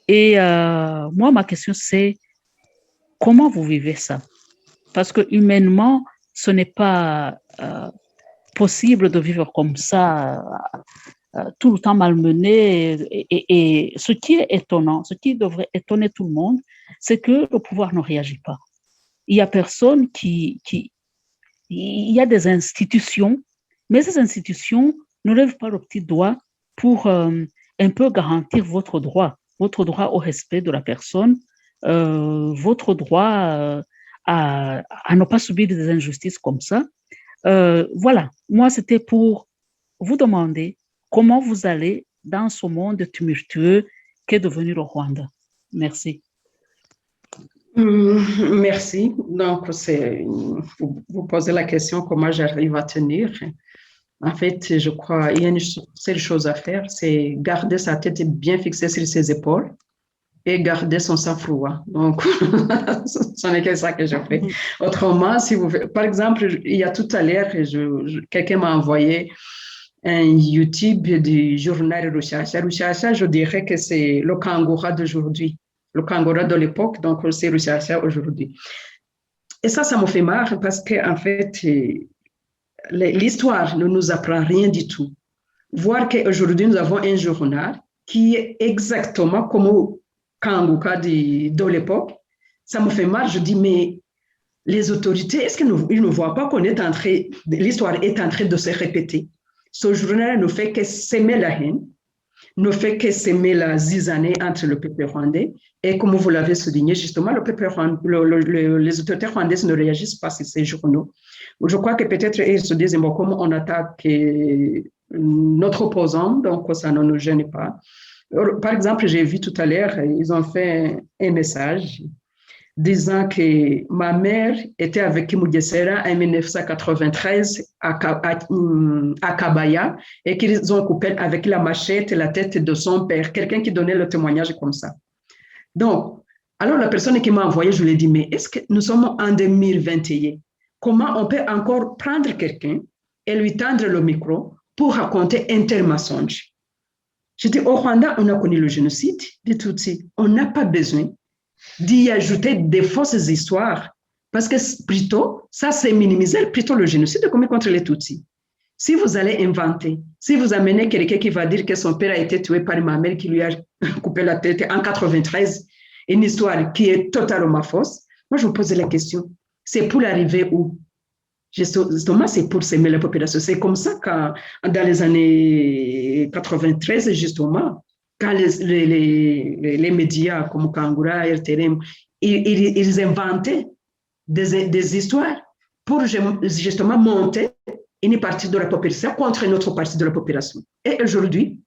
[SPEAKER 1] Et moi, ma question, c'est comment vous vivez ça? Parce que humainement, ce n'est pas possible de vivre comme ça, tout le temps malmené. Et ce qui est étonnant, ce qui devrait étonner tout le monde, c'est que le pouvoir ne réagit pas. Il y a personne il y a des institutions, mais ces institutions ne lèvent pas le petit doigt pour un peu garantir votre droit au respect de la personne, votre droit à ne pas subir des injustices comme ça. Voilà, moi, c'était pour vous demander comment vous allez dans ce monde tumultueux qu'est devenu le Rwanda. Merci.
[SPEAKER 3] Merci. Donc, vous posez la question comment j'arrive à tenir. En fait, je crois qu'il y a une seule chose à faire, c'est garder sa tête bien fixée sur ses épaules et garder son sang-froid. Donc, ce n'est que ça que je fais. Autrement, si vous, par exemple, il y a tout à l'heure, quelqu'un m'a envoyé un YouTube du journal Rushasha. Rushasha, je dirais que c'est le Kangura d'aujourd'hui. Le Kangura de l'époque, donc c'est Rushasha aujourd'hui. Et ça me fait marre parce qu'en fait, l'histoire ne nous apprend rien du tout. Voir qu'aujourd'hui, nous avons un journal qui est exactement comme au Kanguka de l'époque, ça me fait mal. Je dis, mais les autorités, est-ce qu'ils ne voient pas qu'on est en train, l'histoire est en train de se répéter? Ce journal ne fait que s'aimer la haine, ne fait que s'aimer la zizanie entre le peuple rwandais. Et comme vous l'avez souligné, justement, les autorités rwandaises ne réagissent pas sur ces journaux. Je crois que peut-être ils se disent, bon, comme on attaque notre opposant, donc ça ne nous gêne pas. Par exemple, j'ai vu tout à l'heure, ils ont fait un message disant que ma mère était avec Mugesera en 1993 à Kabaya et qu'ils ont coupé avec la machette la tête de son père, quelqu'un qui donnait le témoignage comme ça. Donc, alors la personne qui m'a envoyé, je lui ai dit, mais est-ce que nous sommes en 2021? Comment on peut encore prendre quelqu'un et lui tendre le micro pour raconter un tel mensonge? Je dis, au Rwanda, on a connu le génocide des Tutsis. On n'a pas besoin d'y ajouter des fausses histoires parce que plutôt, ça c'est minimiser plutôt le génocide commis contre les Tutsis. Si vous allez inventer, si vous amenez quelqu'un qui va dire que son père a été tué par ma mère qui lui a coupé la tête en 93, une histoire qui est totalement fausse, moi je vous pose la question, c'est pour arriver où? Justement, c'est pour s'aimer la population. C'est comme ça que dans les années 93, justement, quand les médias comme Kangura, RTRM, ils inventaient des histoires pour justement monter une partie de la population contre une autre partie de la population. Et aujourd'hui,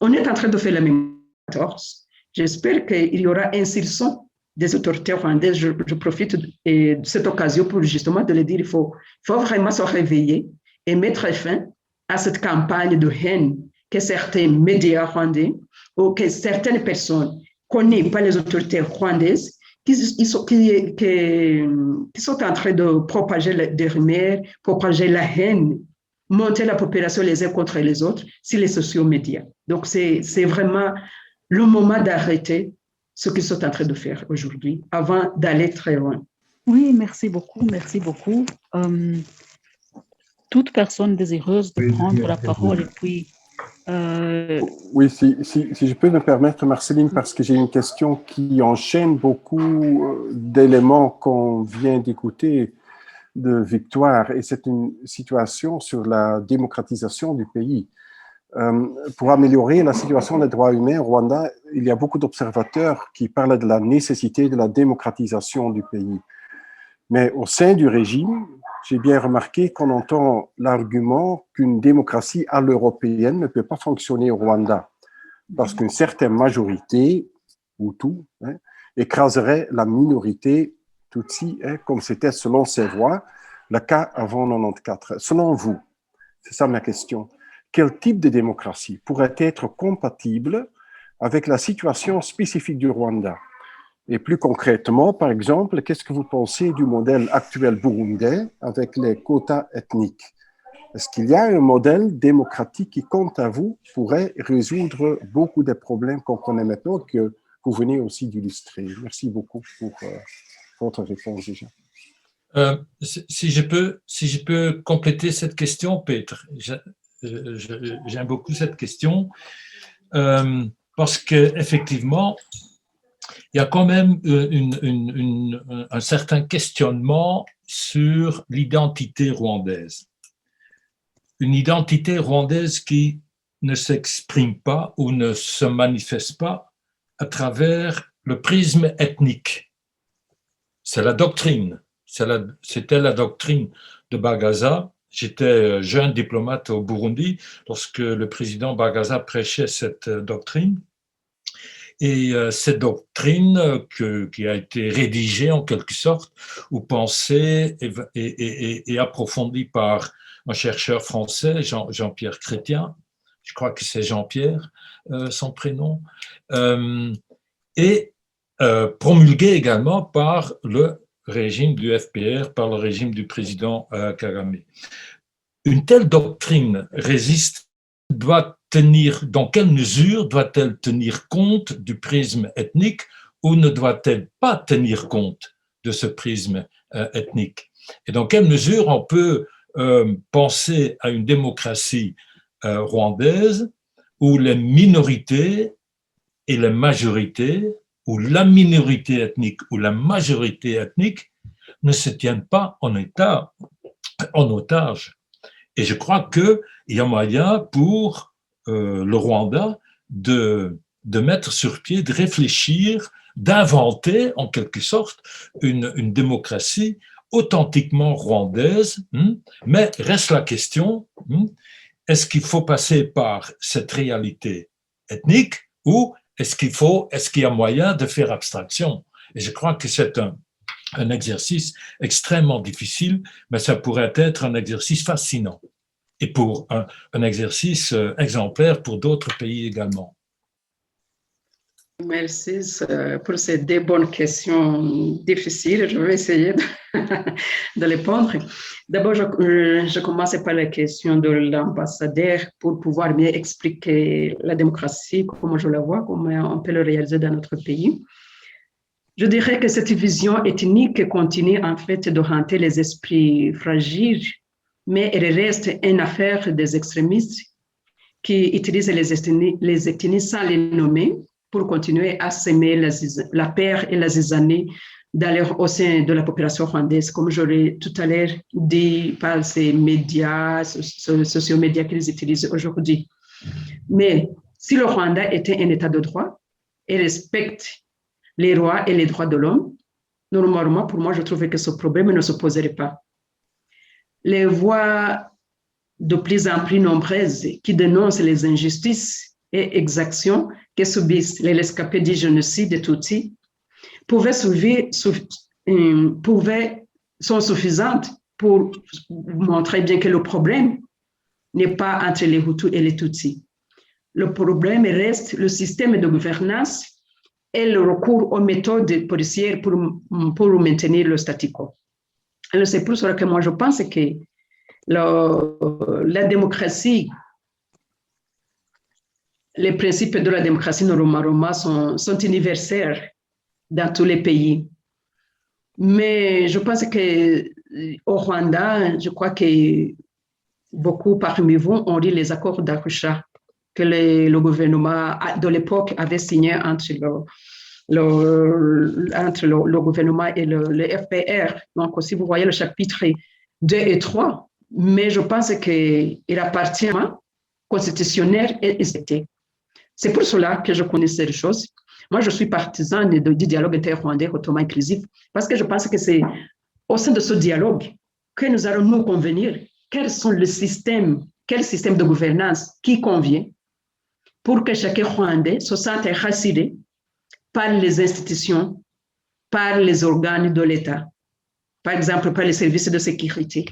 [SPEAKER 3] on est en train de faire la même chose. J'espère qu'il y aura un sursaut des autorités rwandaises. Je profite de cette occasion pour justement de le dire, il faut vraiment se réveiller et mettre fin à cette campagne de haine que certains médias rwandais ou que certaines personnes connues par les autorités rwandaises qui sont en train de propager des rumeurs, propager la haine, monter la population les uns contre les autres sur les sociaux médias. Donc, c'est vraiment le moment d'arrêter ce qu'ils sont en train de faire aujourd'hui avant d'aller très loin.
[SPEAKER 1] Oui, merci beaucoup, merci beaucoup. Toute personne désireuse de prendre la parole et puis...
[SPEAKER 4] Oui, si je peux me permettre, Marceline, parce que j'ai une question qui enchaîne beaucoup d'éléments qu'on vient d'écouter de Victoire, et c'est une situation sur la démocratisation du pays. Pour améliorer la situation des droits humains au Rwanda, il y a beaucoup d'observateurs qui parlent de la nécessité de la démocratisation du pays. Mais au sein du régime, j'ai bien remarqué qu'on entend l'argument qu'une démocratie à l'européenne ne peut pas fonctionner au Rwanda, parce qu'une certaine majorité, Hutu, écraserait la minorité Tutsi, comme c'était selon ses voix, le cas avant 1994. Selon vous, c'est ça ma question, quel type de démocratie pourrait être compatible avec la situation spécifique du Rwanda? Et plus concrètement, par exemple, qu'est-ce que vous pensez du modèle actuel burundais avec les quotas ethniques? Est-ce qu'il y a un modèle démocratique qui, quant à vous, pourrait résoudre beaucoup des problèmes qu'on connaît maintenant, que vous venez aussi d'illustrer? Merci beaucoup pour votre réponse déjà.
[SPEAKER 2] Si je peux compléter cette question, Peter, j'aime beaucoup cette question parce qu'effectivement, il y a quand même un certain questionnement sur l'identité rwandaise. Une identité rwandaise qui ne s'exprime pas ou ne se manifeste pas à travers le prisme ethnique. C'est la doctrine. C'était la doctrine de Bagaza. J'étais jeune diplomate au Burundi lorsque le président Bagaza prêchait cette doctrine. Et cette doctrine qui a été rédigée en quelque sorte ou pensée et approfondie par un chercheur français, Jean-Pierre Chrétien, je crois que c'est Jean-Pierre, son prénom, et promulguée également par le régime du FPR, par le régime du président Kagame. Une telle doctrine dans quelle mesure doit-elle tenir compte du prisme ethnique ou ne doit-elle pas tenir compte de ce prisme ethnique? Et dans quelle mesure on peut penser à une démocratie rwandaise où les minorités et les majorités, ou la minorité ethnique ou la majorité ethnique ne se tiennent pas en otage. Et je crois qu'il y a moyen pour le Rwanda de mettre sur pied, de réfléchir, d'inventer en quelque sorte une démocratie authentiquement rwandaise, mais reste la question, est-ce qu'il faut passer par cette réalité ethnique ou est-ce qu'il y a moyen de faire abstraction? Et je crois que c'est un exercice extrêmement difficile, mais ça pourrait être un exercice fascinant et pour un exercice exemplaire pour d'autres pays également.
[SPEAKER 3] Merci pour ces deux bonnes questions difficiles. Je vais essayer de répondre. D'abord, je commence par la question de l'ambassadeur pour pouvoir mieux expliquer la démocratie, comment je la vois, comment on peut le réaliser dans notre pays. Je dirais que cette vision ethnique continue en fait de hanter les esprits fragiles, mais elle reste une affaire des extrémistes qui utilisent les ethnies sans les nommer pour continuer à semer la peur et la zizanie au sein de la population rwandaise, comme j'aurais tout à l'heure dit par ces médias, sociomédias qu'ils utilisent aujourd'hui. Mais si le Rwanda était un État de droit et respecte les droits et les droits de l'homme, normalement, pour moi, je trouvais que ce problème ne se poserait pas. Les voix de plus en plus nombreuses qui dénoncent les injustices et exactions que subissent les rescapés du génocide de Tutsis sont suffisantes pour montrer bien que le problème n'est pas entre les Hutus et les Tutsis. Le problème reste le système de gouvernance et le recours aux méthodes policières pour maintenir le statu quo. Alors c'est pour cela que moi je pense que la démocratie, les principes de la démocratie normalement sont universels dans tous les pays. Mais je pense qu'au Rwanda, je crois que beaucoup parmi vous ont lu les accords d'Arusha que le gouvernement de l'époque avait signé entre le gouvernement et le FPR. Donc, si vous voyez le chapitre 2 et 3, mais je pense qu'il appartient constitutionnel et respecté. C'est pour cela que je connais ces choses. Moi, je suis partisan du dialogue inter-rwandais hautement inclusif parce que je pense que c'est au sein de ce dialogue que nous allons nous convenir quel système de gouvernance qui convient pour que chaque Rwandais se sente rassuré par les institutions, par les organes de l'État, par exemple par les services de sécurité.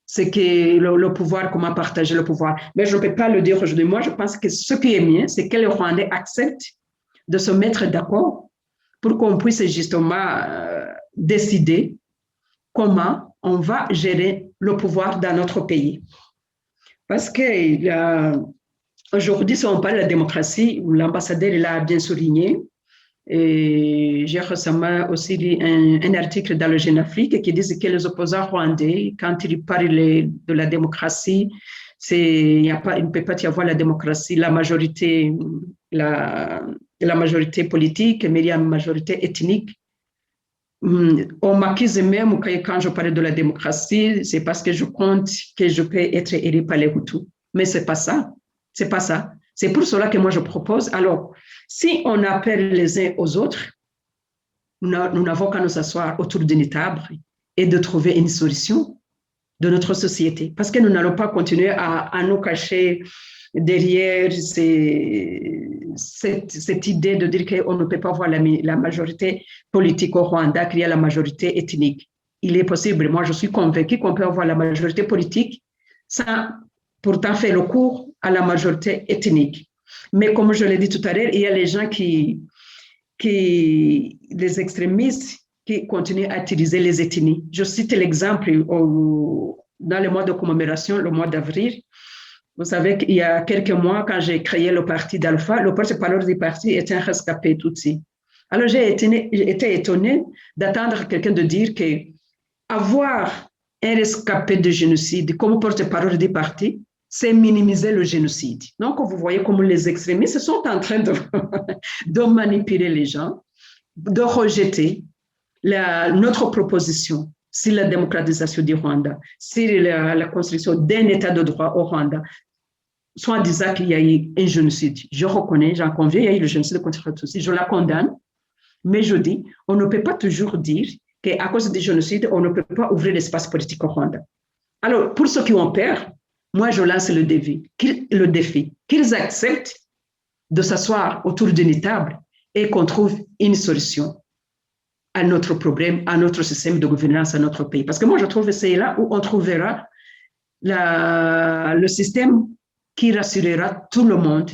[SPEAKER 3] C'est que le pouvoir, comment partager le pouvoir. Mais je ne peux pas le dire aujourd'hui. Moi, je pense que ce qui est mieux, c'est que les Rwandais acceptent de se mettre d'accord pour qu'on puisse justement décider comment on va gérer le pouvoir dans notre pays. Parce que aujourd'hui, si on parle de la démocratie, l'ambassadeur l'a bien souligné, et j'ai récemment aussi lu un article dans le Jeune Afrique qui dit que les opposants rwandais, quand ils parlent de la démocratie, il ne peut pas y avoir la démocratie, la majorité politique, mais il y a une majorité ethnique. On m'accuse même quand je parle de la démocratie, c'est parce que je compte que je peux être élu par les Hutus. Mais ce n'est pas ça. C'est pas ça. C'est pour cela que moi je propose. Alors, si on appelle les uns aux autres, nous n'avons qu'à nous asseoir autour d'une table et de trouver une solution de notre société. Parce que nous n'allons pas continuer à nous cacher derrière cette idée de dire qu'on ne peut pas avoir la majorité politique au Rwanda, qu'il y a la majorité ethnique. Il est possible, moi je suis convaincue qu'on peut avoir la majorité politique sans pourtant faire le cours à la majorité ethnique. Mais comme je l'ai dit tout à l'heure, il y a les gens les extrémistes qui continuent à utiliser les ethnies. Je cite l'exemple dans le mois de commémoration, le mois d'avril. Vous savez qu'il y a quelques mois, quand j'ai créé le parti d'Alpha, le porte-parole du parti était un rescapé Tutsi. Alors j'ai été étonnée d'attendre quelqu'un de dire qu'avoir un rescapé de génocide comme porte-parole du parti, c'est minimiser le génocide. Donc, vous voyez comment les extrémistes sont en train de manipuler les gens, de rejeter notre proposition sur la démocratisation du Rwanda, sur la construction d'un État de droit au Rwanda, soit disant qu'il y a eu un génocide. Je reconnais, j'en conviens, il y a eu le génocide contre les Tutsis, je la condamne, mais je dis, on ne peut pas toujours dire qu'à cause du génocide, on ne peut pas ouvrir l'espace politique au Rwanda. Alors, pour ceux qui ont peur, moi, je lance le défi qu'ils acceptent de s'asseoir autour d'une table et qu'on trouve une solution à notre problème, à notre système de gouvernance, à notre pays. Parce que moi, je trouve que c'est là où on trouvera le système qui rassurera tout le monde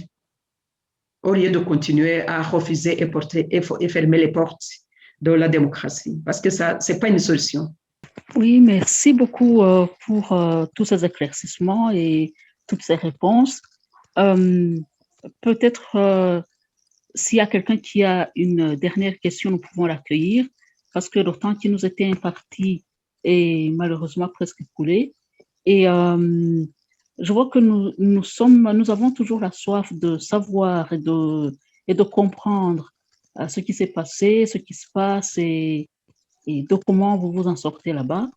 [SPEAKER 3] au lieu de continuer à refuser et fermer les portes de la démocratie. Parce que ça, ce n'est pas une solution.
[SPEAKER 1] Oui, merci beaucoup pour tous ces éclaircissements et toutes ces réponses. Peut-être s'il y a quelqu'un qui a une dernière question, nous pouvons l'accueillir parce que le temps qui nous était imparti est malheureusement presque écoulé. Et je vois que nous avons toujours la soif de savoir et de comprendre ce qui s'est passé, ce qui se passe et de comment vous vous en sortez là-bas,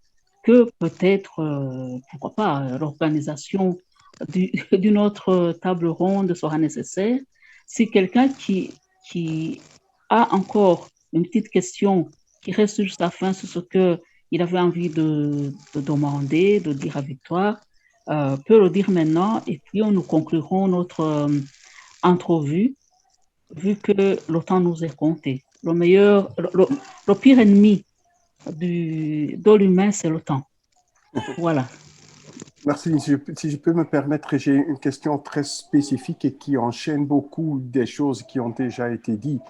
[SPEAKER 1] que peut-être, pourquoi pas, l'organisation d'une autre table ronde sera nécessaire. Si quelqu'un qui a encore une petite question qui reste juste à la fin sur ce qu'il avait envie de demander, de dire à Victoire, peut le dire maintenant et puis nous conclurons notre entrevue vu que le temps nous est compté. Le pire ennemi de l'humain, c'est le temps. Voilà.
[SPEAKER 4] Merci. Si je peux me permettre, j'ai une question très spécifique et qui enchaîne beaucoup des choses qui ont déjà été dites.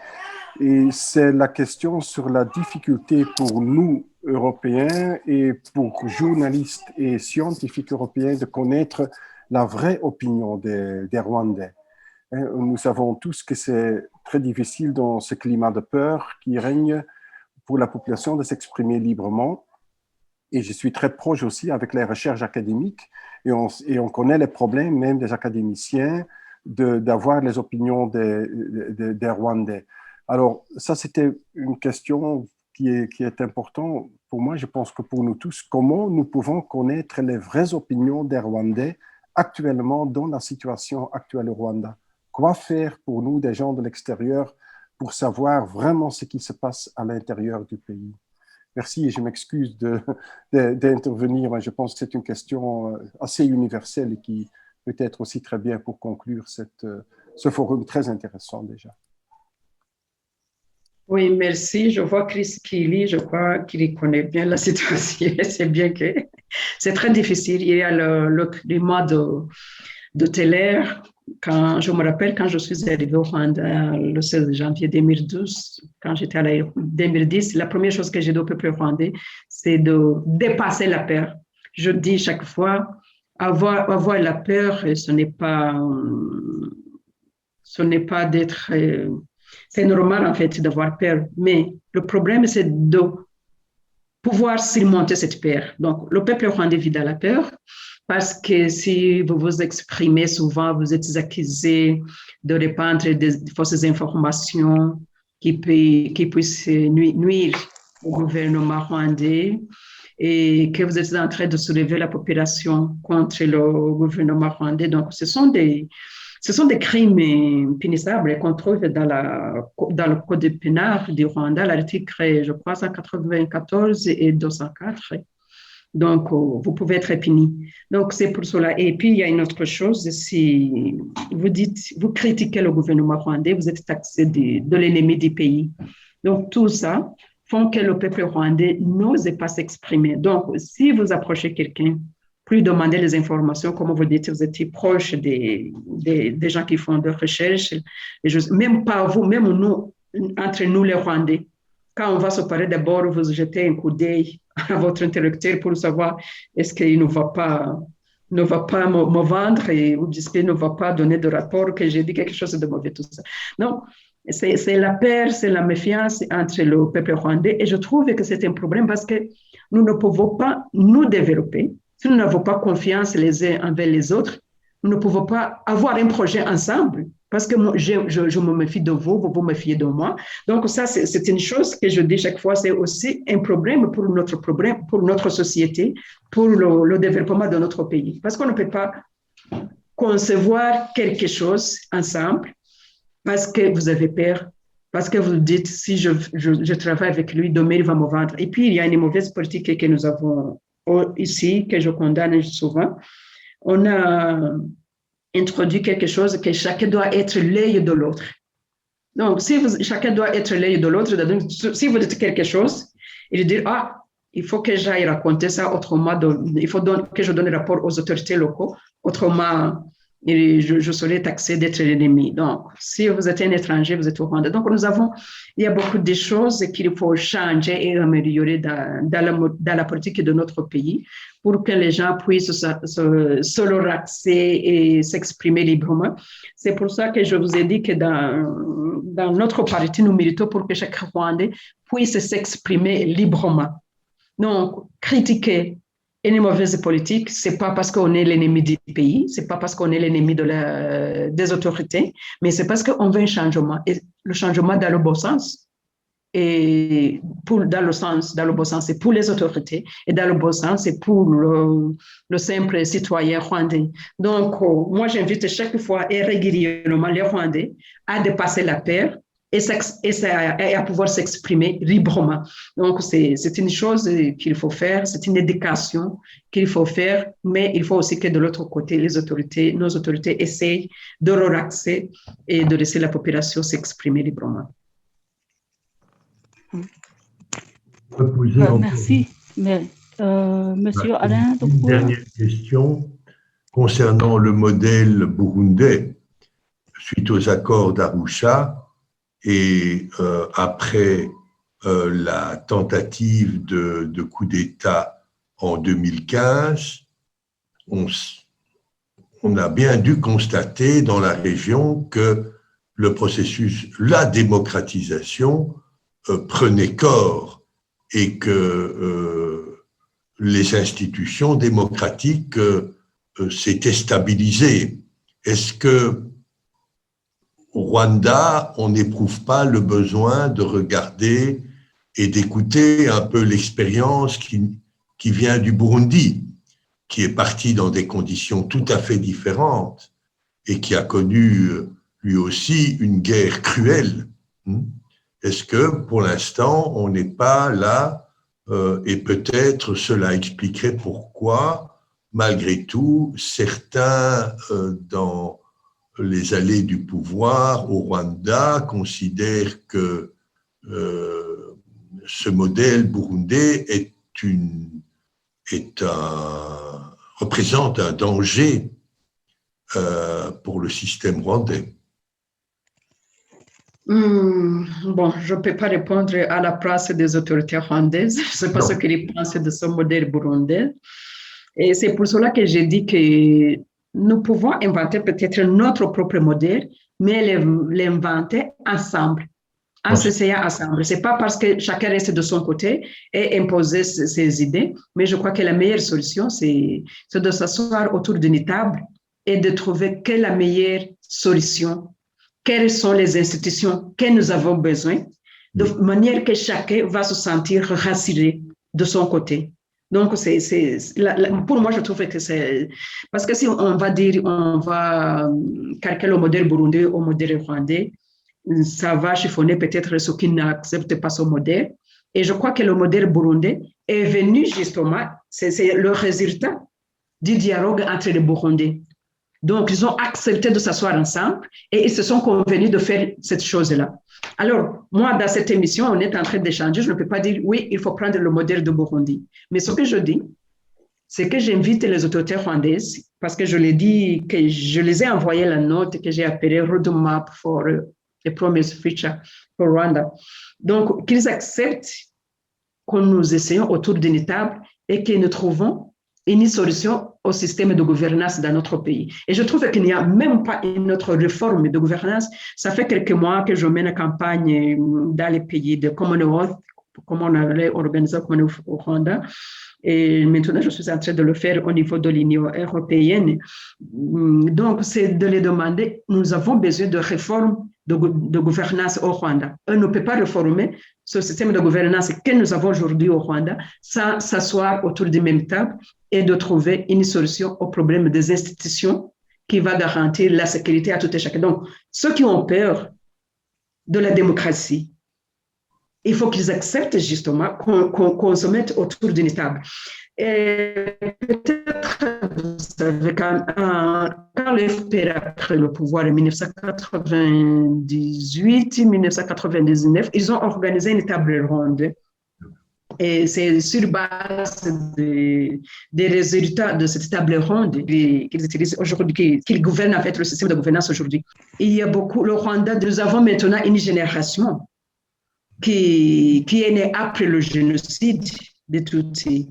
[SPEAKER 4] Et c'est la question sur la difficulté pour nous, Européens, et pour journalistes et scientifiques européens de connaître la vraie opinion des Rwandais. Nous savons tous que c'est très difficile dans ce climat de peur qui règne pour la population de s'exprimer librement. Et je suis très proche aussi avec les recherches académiques et on connaît les problèmes même des académiciens d'avoir les opinions des Rwandais. Alors ça, c'était une question qui est importante pour moi. Je pense que pour nous tous, comment nous pouvons connaître les vraies opinions des Rwandais actuellement dans la situation actuelle au Rwanda? Quoi faire pour nous, des gens de l'extérieur, pour savoir vraiment ce qui se passe à l'intérieur du pays? Merci et je m'excuse d'intervenir, mais je pense que c'est une question assez universelle et qui peut être aussi très bien pour conclure ce forum très intéressant déjà.
[SPEAKER 3] Oui, merci. Je vois Chris qui lit, je crois qu'il connaît bien la situation. C'est bien que c'est très difficile. Il y a le climat de terreur je me rappelle quand je suis arrivée au Rwanda le 16 janvier 2012, quand j'étais à l'aéroport 2010, la première chose que j'ai dit au peuple rwandais, c'est de dépasser la peur. Je dis chaque fois, avoir la peur, ce n'est pas d'être... c'est normal en fait d'avoir peur, mais le problème c'est de pouvoir surmonter cette peur. Donc, le peuple rwandais vit dans la peur parce que si vous vous exprimez souvent, vous êtes accusé de répandre des fausses informations qui puissent nuire au gouvernement rwandais et que vous êtes en train de soulever la population contre le gouvernement rwandais. Donc, ce sont des crimes punissables qu'on trouve dans le code pénal du Rwanda, l'article, je crois, 194 et 204. Donc, vous pouvez être puni. Donc, c'est pour cela. Et puis, il y a une autre chose, si vous critiquez le gouvernement rwandais, vous êtes taxé de l'ennemi du pays. Donc, tout ça font que le peuple rwandais n'ose pas s'exprimer. Donc, si vous approchez quelqu'un, plus demander les informations, comme vous dites, vous étiez proche des gens qui font des recherches, même pas vous, même nous, entre nous les Rwandais. Quand on va se parler, d'abord, vous jetez un coup d'œil à votre interlocuteur pour savoir est-ce qu'il ne va pas me vendre ou qu'il ne va pas donner de rapport que j'ai dit quelque chose de mauvais, tout ça. Non, c'est la peur, c'est la méfiance entre le peuple rwandais et je trouve que c'est un problème parce que nous ne pouvons pas nous développer si nous n'avons pas confiance les uns envers les autres. Nous ne pouvons pas avoir un projet ensemble parce que moi, je me méfie de vous, vous vous méfiez de moi. Donc ça, c'est une chose que je dis chaque fois, c'est aussi un problème pour notre société, pour le développement de notre pays. Parce qu'on ne peut pas concevoir quelque chose ensemble parce que vous avez peur, parce que vous dites, si je travaille avec lui, demain, il va me vendre. Et puis, il y a une mauvaise politique que nous avons ici, que je condamne souvent. On a introduit quelque chose que chacun doit être l'œil de l'autre. Donc, chacun doit être l'œil de l'autre, si vous dites quelque chose, il dit, il faut que j'aille raconter ça, autrement, il faut que je donne rapport aux autorités locales, autrement, je serai taxé d'être l'ennemi. Donc, si vous êtes un étranger, vous êtes au Rwanda. Donc, il y a beaucoup de choses qu'il faut changer et améliorer dans la politique de notre pays pour que les gens puissent se relaxer et s'exprimer librement. C'est pour ça que je vous ai dit que dans notre parti, nous militons pour que chaque Rwandais puisse s'exprimer librement. Donc, critiquer une mauvaise politique, ce n'est pas parce qu'on est l'ennemi du pays, ce n'est pas parce qu'on est l'ennemi des autorités, mais c'est parce qu'on veut un changement. Et le changement dans le bon sens. Et dans le bon sens, c'est pour les autorités, et dans le bon sens, c'est pour le simple citoyen rwandais. Donc, moi, j'invite chaque fois et régulièrement les Rwandais à dépasser la peur et à pouvoir s'exprimer librement. Donc, c'est une chose qu'il faut faire, c'est une éducation qu'il faut faire, mais il faut aussi que de l'autre côté, nos autorités essayent de relaxer et de laisser la population s'exprimer librement.
[SPEAKER 1] Merci. Monsieur Alain,
[SPEAKER 6] une dernière question concernant le modèle burundais. Suite aux accords d'Arusha et après la tentative de coup d'État en 2015, on a bien dû constater dans la région que le processus, la démocratisation prenait corps et que les institutions démocratiques s'étaient stabilisées. Est-ce que au Rwanda, on n'éprouve pas le besoin de regarder et d'écouter un peu l'expérience qui vient du Burundi, qui est parti dans des conditions tout à fait différentes et qui a connu lui aussi une guerre cruelle. Est-ce que pour l'instant, on n'est pas là et peut-être cela expliquerait pourquoi, malgré tout, certains dans les allées du pouvoir au Rwanda considèrent que ce modèle burundais représente un danger pour le système rwandais?
[SPEAKER 3] Bon, je ne peux pas répondre à la place des autorités rwandaises. Je ne sais pas ce qu'ils pensent de ce modèle burundais. Et c'est pour cela que j'ai dit que nous pouvons inventer peut-être notre propre modèle, mais l'inventer ensemble, en s'essayant ensemble. Ce n'est pas parce que chacun reste de son côté et imposer ses idées, mais je crois que la meilleure solution, c'est de s'asseoir autour d'une table et de trouver quelle est la meilleure solution, quelles sont les institutions que nous avons besoin, de manière que chacun va se sentir rassuré de son côté. Donc, pour moi, je trouve que c'est... Parce que si on va dire, on va calquer le modèle burundais au modèle rwandais, ça va chiffonner peut-être ceux qui n'acceptent pas ce modèle. Et je crois que le modèle burundais est venu justement, c'est le résultat du dialogue entre les Burundais. Donc, ils ont accepté de s'asseoir ensemble et ils se sont convenus de faire cette chose-là. Alors, moi, dans cette émission, on est en train d'échanger. Je ne peux pas dire, oui, il faut prendre le modèle de Burundi. Mais ce que je dis, c'est que j'invite les autorités rwandaises, parce que je l'ai dit, que je les ai envoyé la note que j'ai appelée Roadmap for the Promised Future for Rwanda. Donc, qu'ils acceptent que nous essayons autour d'une table et que nous trouvons une solution au système de gouvernance dans notre pays. Et je trouve qu'il n'y a même pas une autre réforme de gouvernance. Ça fait quelques mois que je mène une campagne dans les pays de Commonwealth, comme on avait organisé au Rwanda. Et maintenant, je suis en train de le faire au niveau de l'Union européenne. Donc, c'est de les demander, nous avons besoin de réformes de gouvernance au Rwanda. On ne peut pas réformer ce système de gouvernance que nous avons aujourd'hui au Rwanda sans s'asseoir autour d'une même table et de trouver une solution au problème des institutions qui va garantir la sécurité à tout et chacun. Donc, ceux qui ont peur de la démocratie, il faut qu'ils acceptent justement qu'on se mette autour d'une table. Et peut-être, vous savez, quand le FPR a pris le pouvoir en 1998-1999, ils ont organisé une table ronde. Et c'est sur base des résultats de cette table ronde qu'ils utilisent aujourd'hui, qu'ils gouvernent avec le système de gouvernance aujourd'hui. Il y a beaucoup, le Rwanda, nous avons maintenant une génération qui est née après le génocide de Tutsis,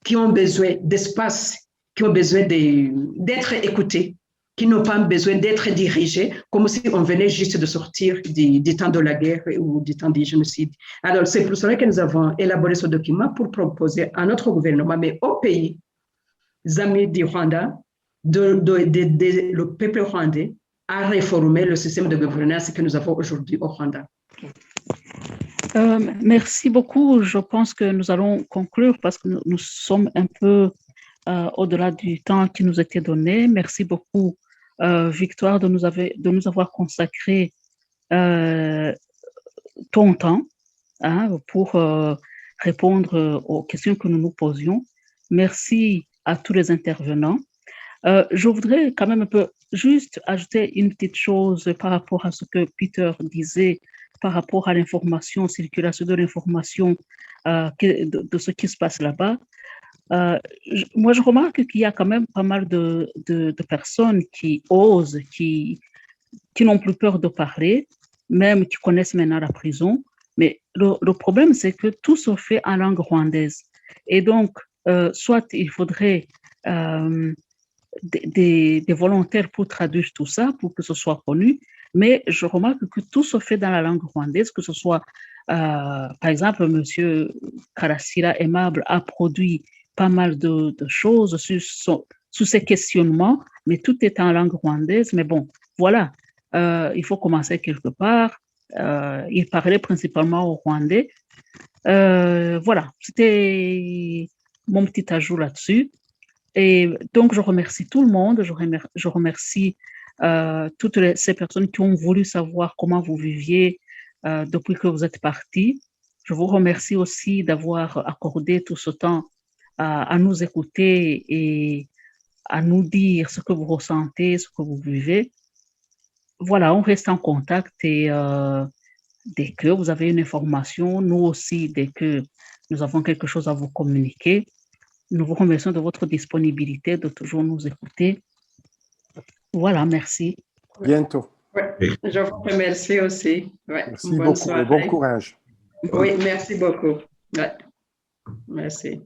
[SPEAKER 3] qui ont besoin d'espace, qui ont besoin d'être écoutés, qui n'ont pas besoin d'être dirigés, comme si on venait juste de sortir du temps de la guerre ou du temps du génocide. Alors, c'est pour cela que nous avons élaboré ce document pour proposer à notre gouvernement, mais aux pays amis du Rwanda, le peuple rwandais, à réformer le système de gouvernance que nous avons aujourd'hui au Rwanda.
[SPEAKER 1] Merci beaucoup. Je pense que nous allons conclure parce que nous sommes un peu au-delà du temps qui nous était donné. Merci beaucoup, Victoire, de nous avoir consacré ton temps pour répondre aux questions que nous nous posions. Merci à tous les intervenants. Je voudrais quand même un peu juste ajouter une petite chose par rapport à ce que Peter disait par rapport à l'information, circulation de l'information, de ce qui se passe là-bas. Moi, je remarque qu'il y a quand même pas mal de personnes qui osent, qui n'ont plus peur de parler, même qui connaissent maintenant la prison. Mais le problème, c'est que tout se fait en langue rwandaise. Et donc, soit il faudrait des volontaires pour traduire tout ça, pour que ce soit connu, mais je remarque que tout se fait dans la langue rwandaise, que ce soit, par exemple, M. Karasira Aimable a produit pas mal de choses sur ces questionnements, mais tout est en langue rwandaise. Mais bon, voilà, il faut commencer quelque part. Il parlait principalement au rwandais. Voilà, c'était mon petit ajout là-dessus. Et donc, je remercie tout le monde. Je remercie toutes ces personnes qui ont voulu savoir comment vous viviez depuis que vous êtes partis. Je vous remercie aussi d'avoir accordé tout ce temps à nous écouter et à nous dire ce que vous ressentez, ce que vous vivez. Voilà, on reste en contact et dès que vous avez une information, nous aussi, dès que nous avons quelque chose à vous communiquer, nous vous remercions de votre disponibilité, de toujours nous écouter. Voilà, merci.
[SPEAKER 4] Bientôt.
[SPEAKER 3] Ouais, je vous remercie aussi. Ouais,
[SPEAKER 4] Merci
[SPEAKER 3] bonne
[SPEAKER 4] beaucoup et
[SPEAKER 3] soirée.
[SPEAKER 4] bon courage.
[SPEAKER 3] Oui, merci beaucoup. Ouais, merci.